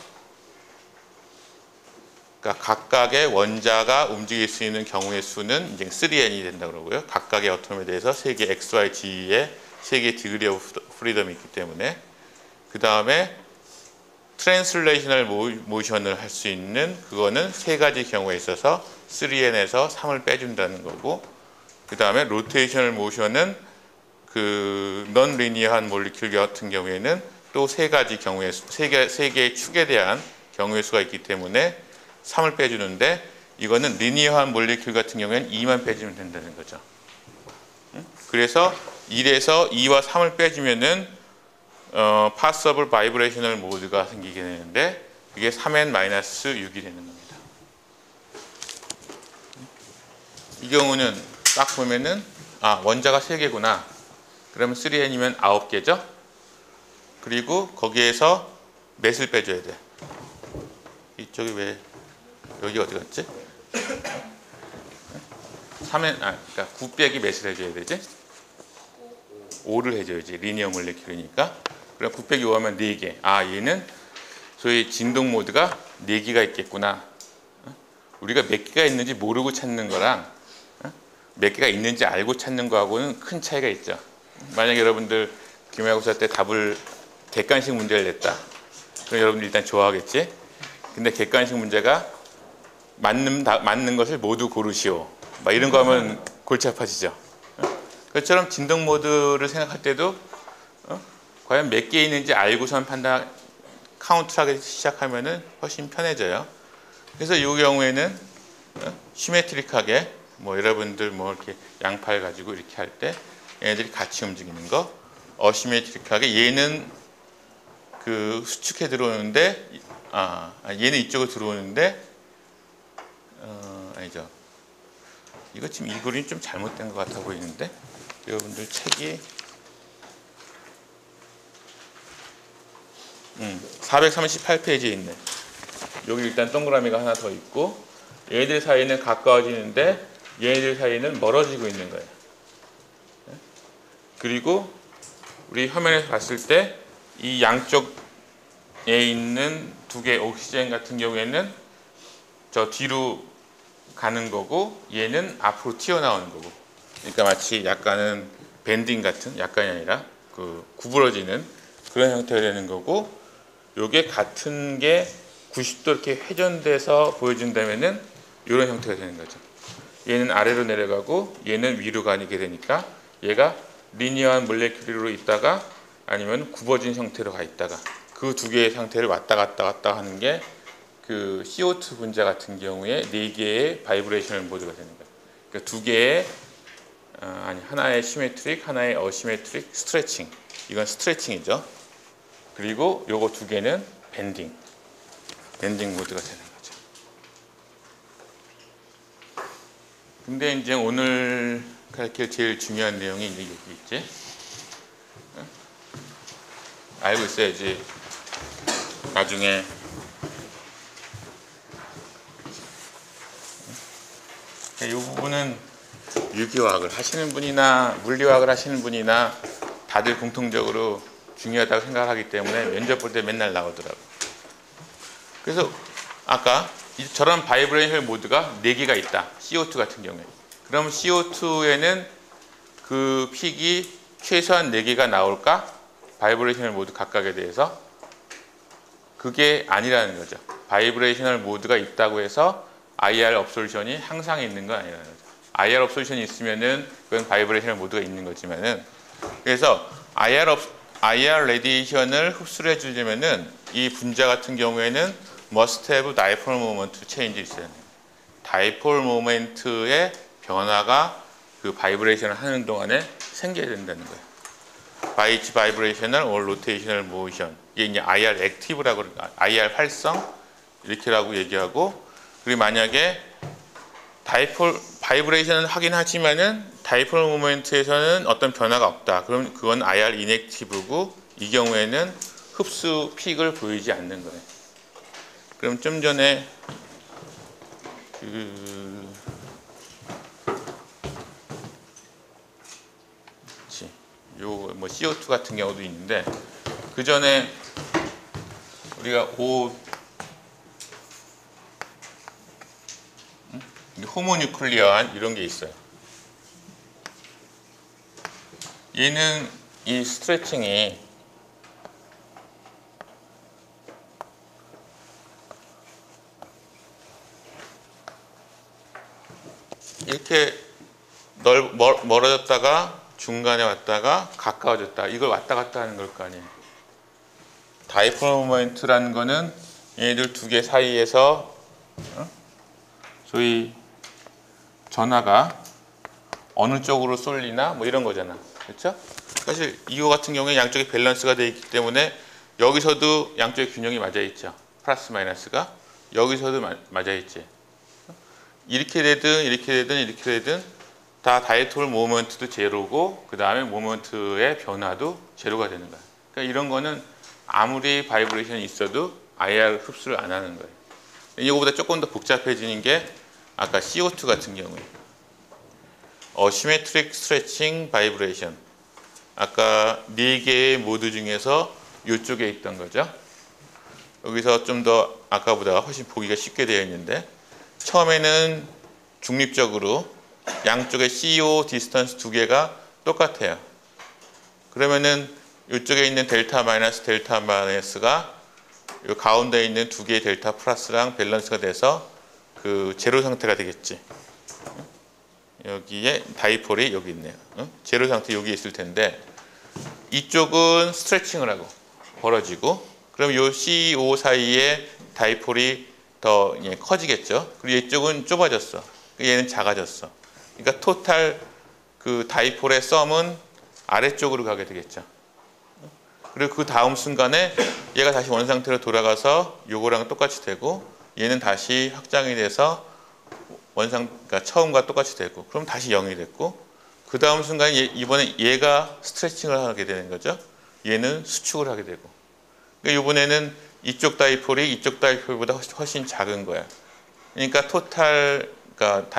그러니까 각각의 원자가 움직일 수 있는 경우의 수는 이제 3n이 된다 그러고요. 각각의 어텀에 대해서 3개 x, y, g의 3개의 degree of freedom이 있기 때문에, 그 다음에 트랜슬레이셔널 모션을 할 수 있는 그거는 3가지 경우에 있어서 3n에서 3을 빼준다는 거고, 그 다음에 로테이셔널 모션은 그 non 리니어한 몰리큘 같은 경우에는 또 3가지 경우의 수, 3개의 축에 대한 경우의 수가 있기 때문에 3을 빼주는데, 이거는 리니어한 몰리큘 같은 경우에는 2만 빼주면 된다는 거죠. 그래서 1에서 2와 3을 빼주면은 파서블 바이브레이셔널 모드가 생기게 되는데, 그게 3n-6이 되는 겁니다. 이 경우는 딱 보면은 아 원자가 3개구나. 그러면 3n이면 9개죠. 그리고 거기에서 몇을 빼줘야 돼. 이쪽이 왜 여기 어디 갔지? 3n 그러니까 9 빼기 몇을 해줘야 되지? 5를 해줘야지. 리니어 몰레큘이니까. 그럼 9 빼기 5 하면 4개. 아 얘는 소위 진동 모드가 4개가 있겠구나. 우리가 몇 개가 있는지 모르고 찾는 거랑 몇 개가 있는지 알고 찾는 거하고는 큰 차이가 있죠. 만약에 여러분들 기말고사 때 답을 객관식 문제를 냈다. 그럼 여러분들 일단 좋아하겠지. 근데 객관식 문제가 맞는 것을 모두 고르시오. 막 이런 거 하면 골치 아파지죠. 그것처럼 진동 모드를 생각할 때도 과연 몇 개 있는지 알고선 판단 카운트하기 시작하면은 훨씬 편해져요. 그래서 이 경우에는 시메트릭하게 뭐 여러분들 뭐 이렇게 양팔 가지고 이렇게 할 때 얘네들이 같이 움직이는 거, 어시메트릭하게 얘는 그 수축해 들어오는데 얘는 이쪽으로 들어오는데 아니죠. 이거 지금 이 그림이 좀 잘못된 것 같아 보이는데 여러분들 책이 438페이지에 있네. 여기 일단 동그라미가 하나 더 있고 얘네들 사이는 가까워지는데 얘네들 사이는 멀어지고 있는 거예요. 그리고 우리 화면에서 봤을 때 이 양쪽에 있는 2개 옥시젠 같은 경우에는 저 뒤로 가는 거고 얘는 앞으로 튀어나오는 거고, 그러니까 마치 약간은 밴딩 같은, 약간이 아니라 그 구부러지는 그런 형태가 되는 거고, 요게 같은 게 90도 이렇게 회전돼서 보여준다면은 이런 형태가 되는 거죠. 얘는 아래로 내려가고 얘는 위로 가게 되니까 얘가 리니어한 몰레큘로 있다가 아니면 굽어진 형태로 가 있다가 그 2개의 상태를 왔다 갔다 하는 게 그 CO2 분자 같은 경우에 4개의 바이브레이셔널 모드가 되는 거예요. 그러니까 2개의 하나의 시메트릭, 하나의 어시메트릭 스트레칭. 이건 스트레칭이죠. 그리고 요거 2개는 밴딩 모드가 되는 거죠. 근데 이제 오늘 가르칠 제일 중요한 내용이 이제 여기 있지. 알고 있어야지 나중에 이 부분은 유기화학을 하시는 분이나 물리화학을 하시는 분이나 다들 공통적으로 중요하다고 생각하기 때문에 면접 볼 때 맨날 나오더라고요. 그래서 아까 저런 바이브레이셔널 모드가 4개가 있다. CO2 같은 경우에. 그럼 CO2에는 그 픽이 최소한 4개가 나올까? 바이브레이셔널 모드 각각에 대해서. 그게 아니라는 거죠. 바이브레이셔널 모드가 있다고 해서 IR 업솔션이 항상 있는 건 아니라는 거죠. IR 업솔션이 있으면은 그건 바이브레이셔널 모드가 있는 거지만은, 그래서 IR 레디에이션을 흡수를 해주려면은 이 분자 같은 경우에는 must have dipole moment change 있어야 돼요. 다이폴 모멘트의 변화가 그 바이브레이션을 하는 동안에 생겨야 된다는 거예요. by each vibrational or rotational motion. 이게 이제 IR 액티브라고, IR 활성 이렇게라고 얘기하고, 그리고 만약에 바이브레이션은 하긴 하지만은 다이폴 모멘트에서는 어떤 변화가 없다. 그럼 그건 IR 인액티브고, 이 경우에는 흡수 픽을 보이지 않는 거예요. 그럼 좀 전에 요 뭐 CO2 같은 경우도 있는데, 그 전에 우리가 호모뉴클리어한 이런 게 있어요. 얘는 이 스트레칭이 이렇게 멀어졌다가 중간에 왔다가 가까워졌다. 이걸 왔다 갔다 하는 걸 거 아니에요. 다이폴 모멘트라는 거는 얘네들 두 개 사이에서 소위 전하가 어느 쪽으로 쏠리나 뭐 이런 거잖아. 그렇죠? 사실 이거 같은 경우에 양쪽이 밸런스가 되어 있기 때문에 여기서도 양쪽의 균형이 맞아 있죠. 플러스 마이너스가 여기서도 맞아 있지. 이렇게 되든 이렇게 되든 이렇게 되든 다 다이폴 모멘트도 제로고, 그 다음에 모멘트의 변화도 제로가 되는 거야. 그러니까 이런 거는 아무리 바이브레이션이 있어도 IR 흡수를 안 하는 거예요. 이거보다 조금 더 복잡해지는 게 아까 CO2 같은 경우에 Asymmetric Stretching Vibration, 아까 4개의 모드 중에서 이쪽에 있던 거죠. 여기서 좀 더 아까보다 훨씬 보기가 쉽게 되어 있는데, 처음에는 중립적으로 양쪽의 CO 디스턴스 두 개가 똑같아요. 그러면은 이쪽에 있는 델타 마이너스 델타 마이너스가 이 가운데 있는 두 개의 델타 플러스랑 밸런스가 돼서 그 제로 상태가 되겠지. 여기에 다이폴이 여기 있네요. 제로 상태 여기 있을 텐데, 이쪽은 스트레칭을 하고 벌어지고, 그럼 이 CO 사이에 다이폴이 더 커지겠죠. 그리고 이쪽은 좁아졌어. 얘는 작아졌어. 그러니까 토탈 그 다이폴의 썸은 아래쪽으로 가게 되겠죠. 그리고 그 다음 순간에 얘가 다시 원상태로 돌아가서 요거랑 똑같이 되고, 얘는 다시 확장이 돼서 그러니까 처음과 똑같이 되고, 그럼 다시 0이 됐고, 그 다음 순간에 이번에 얘가 스트레칭을 하게 되는 거죠. 얘는 수축을 하게 되고. 그러니까 이번에는 이쪽 다이폴이 이쪽 다이폴보다 훨씬 작은 거야. 그러니까 그러니까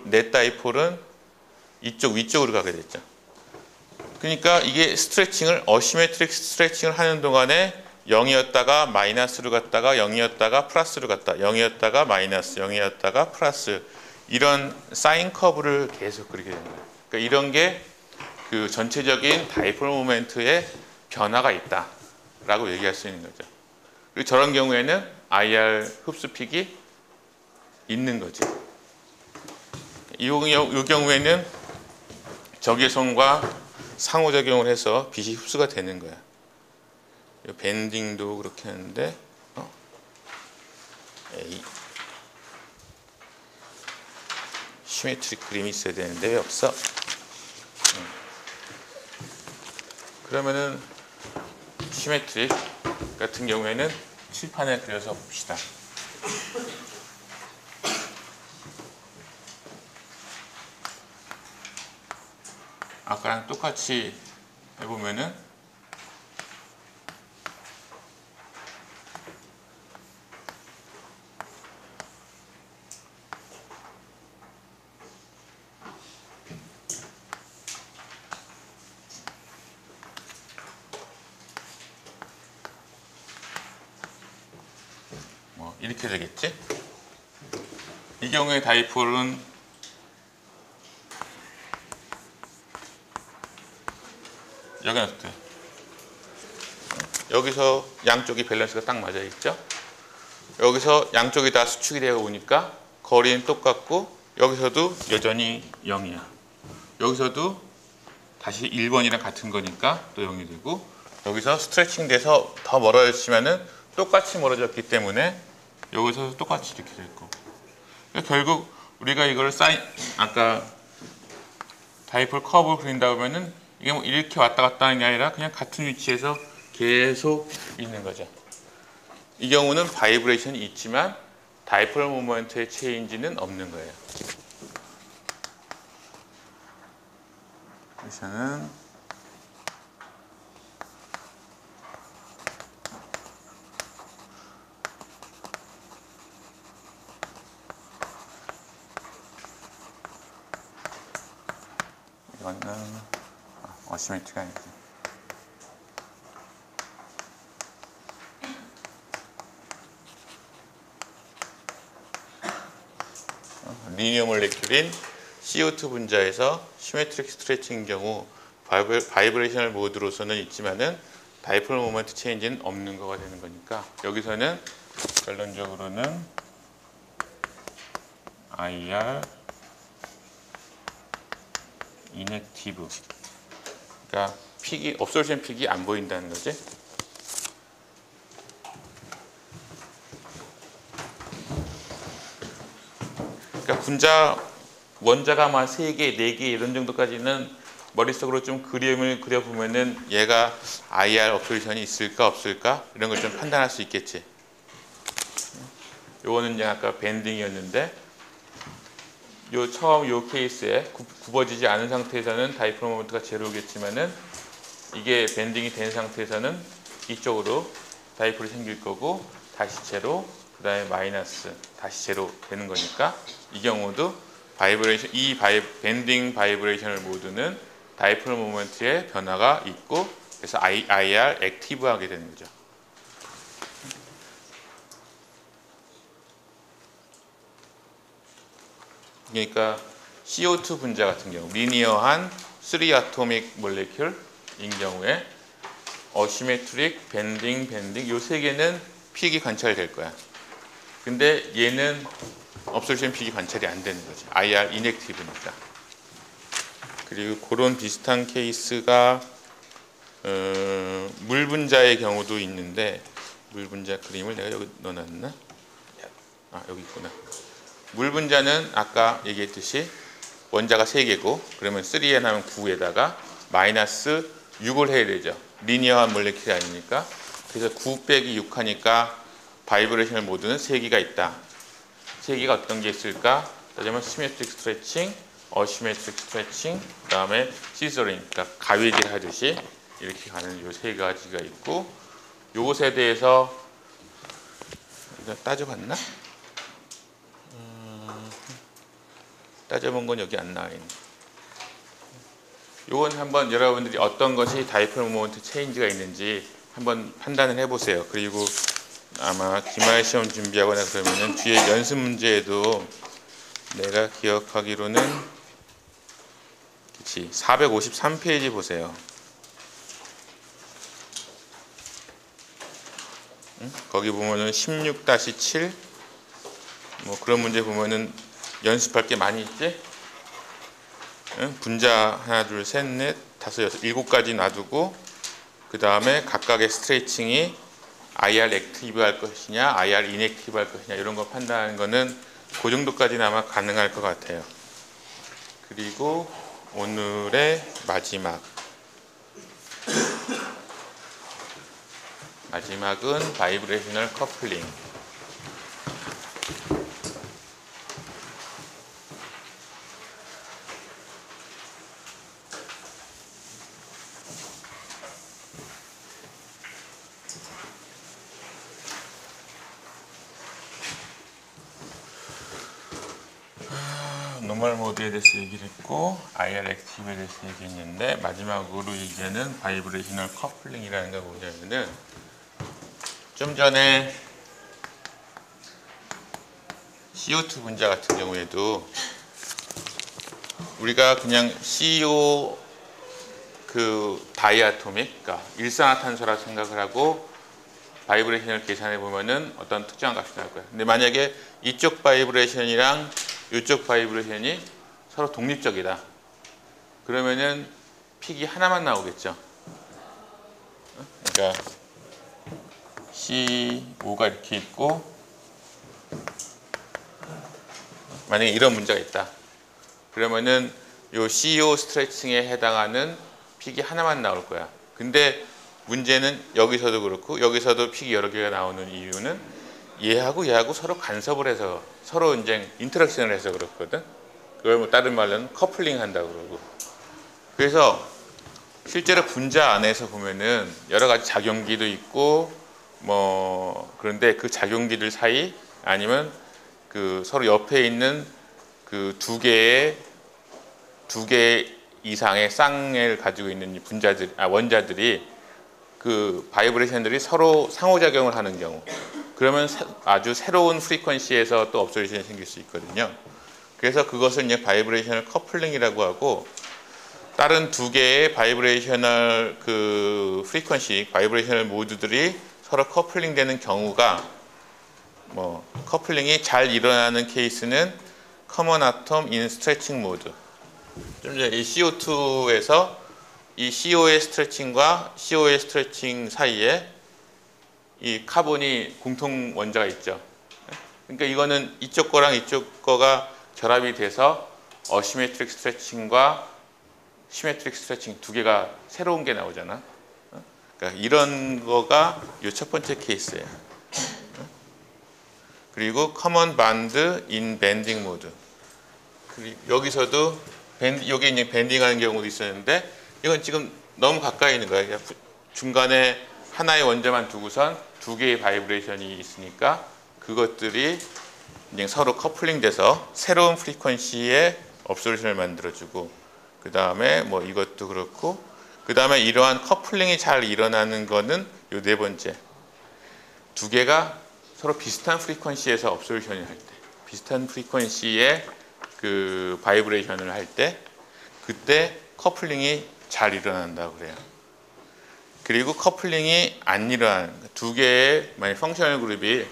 넷 다이폴은 이쪽 위쪽으로 가게 됐죠. 그러니까 이게 스트레칭을 어시메트릭 스트레칭을 하는 동안에 0이었다가 마이너스로 갔다가 0이었다가 플러스로 갔다, 0이었다가 마이너스, 0이었다가 플러스, 이런 사인 커브를 계속 그리게 되는 거예요. 그러니까 이런 게 그 전체적인 다이폴 모멘트의 변화가 있다라고 얘기할 수 있는 거죠. 그리고 저런 경우에는 IR 흡수픽이 있는 거지. 이 경우에는 적외선과 상호작용을 해서 빛이 흡수가 되는 거야. 밴딩도 그렇게 하는데, 시메트릭 그림이 있어야 되는데 왜 없어? 그러면은 시메트릭 같은 경우에는 칠판에 그려서 봅시다. 아까랑 똑같이 해보면은 뭐 이렇게 되겠지? 이 경우에 다이폴은 여기는 어때? 여기서 양쪽이 밸런스가 딱 맞아 있죠. 여기서 양쪽이 다 수축이 되어 오니까 거리는 똑같고 여기서도 여전히 0이야. 여기서도 다시 1번이랑 같은 거니까 또 0이 되고 여기서 스트레칭 돼서 더 멀어졌지만은 똑같이 멀어졌기 때문에 여기서 똑같이 이렇게 될 거고. 그러니까 결국 우리가 이걸 아까 다이폴 커브를 그린다 보면은 이게 뭐 이렇게 왔다 갔다 하는 게 아니라 그냥 같은 위치에서 계속 있는 거죠. 이 경우는 바이브레이션이 있지만 다이폴 모먼트의 체인지는 없는 거예요. 그래서는 이거는 어시메트리가 아니지. 리니어 몰레큘인 CO2 분자에서 시메트릭 스트레칭인 경우 바이브레이셔널 모드로서는 있지만은 다이폴 모먼트 체인지는 없는 거가 되는 거니까 여기서는 결론적으로는 IR 인액티브, 그러니까 픽이 옵솔션 픽이 안 보인다는 거지. 그러니까 분자 원자가 막 3개, 4개 이런 정도까지는 머릿속으로 좀 그림을 그려보면은 얘가 IR 옵솔션이 있을까 없을까 이런 걸 좀 판단할 수 있겠지. 요거는 이제 아까 밴딩이었는데 요 처음 요 케이스에 굽어지지 않은 상태에서는 다이폴 모먼트가 제로겠지만은 이게 밴딩이 된 상태에서는 이쪽으로 다이폴이 생길 거고 다시 제로, 그 다음에 마이너스, 다시 제로 되는 거니까 이 경우도 밴딩 바이브레이셔널 모드는 다이폴 모먼트의 변화가 있고 그래서 IR 액티브하게 되는 거죠. 그러니까 CO2 분자 같은 경우 리니어한 3아토믹 몰레큘인 경우에 어시메트릭, 밴딩 요 세 개는 픽이 관찰될 거야. 근데 얘는 옵솔션 픽이 관찰이 안 되는 거지. IR 인액티브니까. 그리고 그런 비슷한 케이스가 물 분자의 경우도 있는데 물 분자 그림을 내가 여기 넣어놨나? 아 여기 있구나. 물 분자는 아까 얘기했듯이 원자가 3개고 그러면 3에 나면 9에다가 마이너스 6을 해야 되죠. 리니어한 몰레큘이 아니니까. 그래서 9 빼기 6 하니까 바이브레이셔널 모드는 3개가 있다. 3개가 어떤 게 있을까? 따지면 시메트릭 스트레칭, 어시메트릭 스트레칭, 그 다음에 시저링, 그러니까 가위질 하듯이 이렇게 가는 요 3가지가 있고 요것에 대해서 따져봤나? 따져본 건 여기 안 나와 있네. 요건 한번 여러분들이 어떤 것이 다이폴 모먼트 체인지가 있는지 한번 판단을 해보세요. 그리고 아마 기말 시험 준비하거나 그러면은 뒤에 연습 문제에도 내가 기억하기로는 그치 453페이지 보세요. 응? 거기 보면은 16-7 뭐 그런 문제 보면은 연습할 게 많이 있지? 응? 분자 하나, 둘, 셋, 넷, 다섯, 여섯, 7가지 놔두고 그 다음에 각각의 스트레칭이 IR 액티브 할 것이냐, IR 인액티브 할 것이냐 이런 거 판단하는 거는 그 정도까지는 아마 가능할 것 같아요. 그리고 오늘의 마지막은 바이브레이셔널 커플링. 노멀 모드에 대해서 얘기를 했고 IR 액티브에 대해서 얘기했는데 마지막으로 얘기하는 바이브레이셔널 커플링이라는 게 뭐냐면은 좀 전에 CO2 분자 같은 경우에도 우리가 그냥 CO가 그 다이아토믹, 그러니까 일산화탄소라 생각을 하고 바이브레이션을 계산해 보면은 어떤 특정한 값이 나올 거야. 근데 만약에 이쪽 바이브레이션이랑 이쪽 바이브레이션이 서로 독립적이다. 그러면은 픽이 하나만 나오겠죠. 그러니까 C5가 이렇게 있고 만약에 이런 문제가 있다. 그러면은 요 CO 스트레칭에 해당하는 픽이 하나만 나올 거야. 근데 문제는 여기서도 그렇고 여기서도 픽이 여러 개가 나오는 이유는 얘하고 서로 간섭을 해서 서로 이제 인터랙션을 해서 그렇거든. 그걸 뭐 다른 말로는 커플링 한다고 그러고. 그래서 실제로 분자 안에서 보면은 여러 가지 작용기도 있고 뭐 그런데 그 작용기들 사이 아니면 그 서로 옆에 있는 그 두 개 이상의 쌍을 가지고 있는 원자들이 그 바이브레이션들이 서로 상호작용을 하는 경우, 그러면 아주 새로운 프리퀀시에서 또 업소레이션이 생길 수 있거든요. 그래서 그것을 이제 바이브레이셔널 커플링이라고 하고, 다른 두 개의 바이브레이셔널 그 프리퀀시, 바이브레이셔널 모드들이 서로 커플링 되는 경우가 뭐 커플링이 잘 일어나는 케이스는 커먼 아톰 인 스트레칭 모드. 좀 전에 이 CO2에서 이 CO의 스트레칭과 CO의 스트레칭 사이에 이 카본이 공통 원자가 있죠. 그러니까 이거는 이쪽 거랑 이쪽 거가 결합이 돼서 어시메트릭 스트레칭과 시메트릭 스트레칭 두 개가 새로운 게 나오잖아. 그러니까 이런 거가 이 첫 번째 케이스예요. 그리고 커먼 반드 인 밴딩 모드. 여기서도 여기 이제 밴딩하는 경우도 있었는데 이건 지금 너무 가까이 있는 거예요. 중간에 하나의 원자만 두고선 두 개의 바이브레이션이 있으니까 그것들이 이제 서로 커플링 돼서 새로운 프리퀀시의 업소레이션을 만들어주고, 그 다음에 뭐 이것도 그렇고, 그 다음에 이러한 커플링이 잘 일어나는 거는 요 네 번째. 두 개가 서로 비슷한 프리퀀시에서 업소레이션을 할 때, 비슷한 프리퀀시의 그 바이브레이션을 할 때, 그때 커플링이 잘 일어난다고 그래요. 그리고 커플링이 안 일어나는 두 개의 만약 펑셔널 그룹이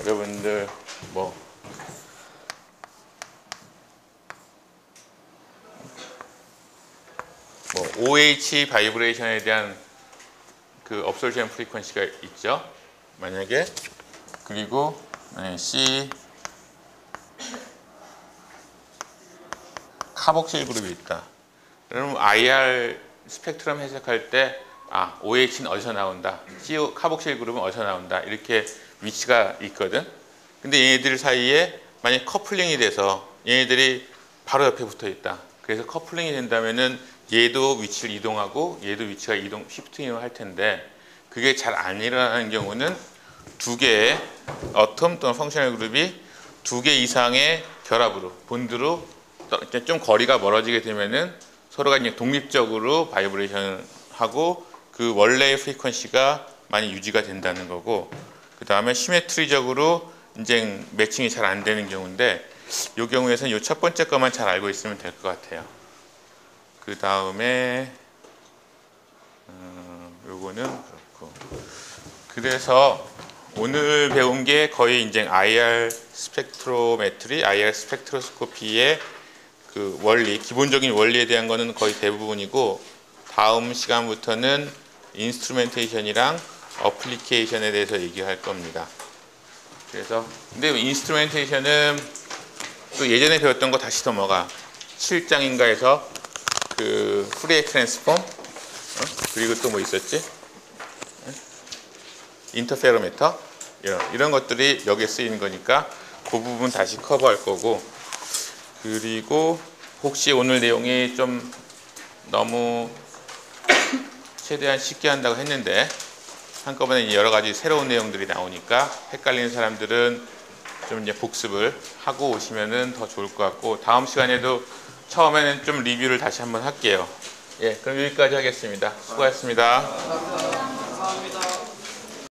여러분들 뭐 OH 바이브레이션에 대한 그 업솔션 프리퀀시가 있죠. 만약에 그리고 C 카복실 그룹이 있다. 그러면 IR 스펙트럼 해석할 때 OH는 어디서 나온다, CO 카복실 그룹은 어디서 나온다, 이렇게 위치가 있거든. 근데 얘네들 사이에 만약 커플링이 돼서 얘네들이 바로 옆에 붙어 있다. 그래서 커플링이 된다면은 얘도 위치를 이동하고 얘도 위치가 시프팅을 할 텐데, 그게 잘 안 일어나는 경우는 두 개의 어텀 또는 펑셔널 그룹이 두 개 이상의 결합으로, 본드로 좀 거리가 멀어지게 되면은 서로가 이제 독립적으로 바이브레이션을 하고 그 원래의 프리퀀시가 많이 유지가 된다는 거고, 그 다음에 시메트리적으로 이제 매칭이 잘 안 되는 경우인데, 이 경우에서는 이 첫 번째 것만 잘 알고 있으면 될 것 같아요. 그 다음에 요거는 그렇고, 그래서 오늘 배운 게 거의 이제 IR 스펙트로메트리, IR 스펙트로스코피의 그 원리, 기본적인 원리에 대한 거는 거의 대부분이고, 다음 시간부터는 인스트루멘테이션이랑 어플리케이션에 대해서 얘기할 겁니다. 그래서 근데 인스트루멘테이션은 또 예전에 배웠던 거 다시 넘어가. 7장인가에서 그 후리에 트랜스폼, 그리고 또 뭐 있었지? 인터페로미터, 이런 것들이 여기에 쓰이는 거니까 그 부분 다시 커버할 거고, 그리고 혹시 오늘 내용이 좀 너무 최대한 쉽게 한다고 했는데 한꺼번에 여러 가지 새로운 내용들이 나오니까 헷갈리는 사람들은 좀 이제 복습을 하고 오시면은 더 좋을 것 같고, 다음 시간에도 처음에는 좀 리뷰를 다시 한번 할게요. 예, 그럼 여기까지 하겠습니다. 수고하셨습니다.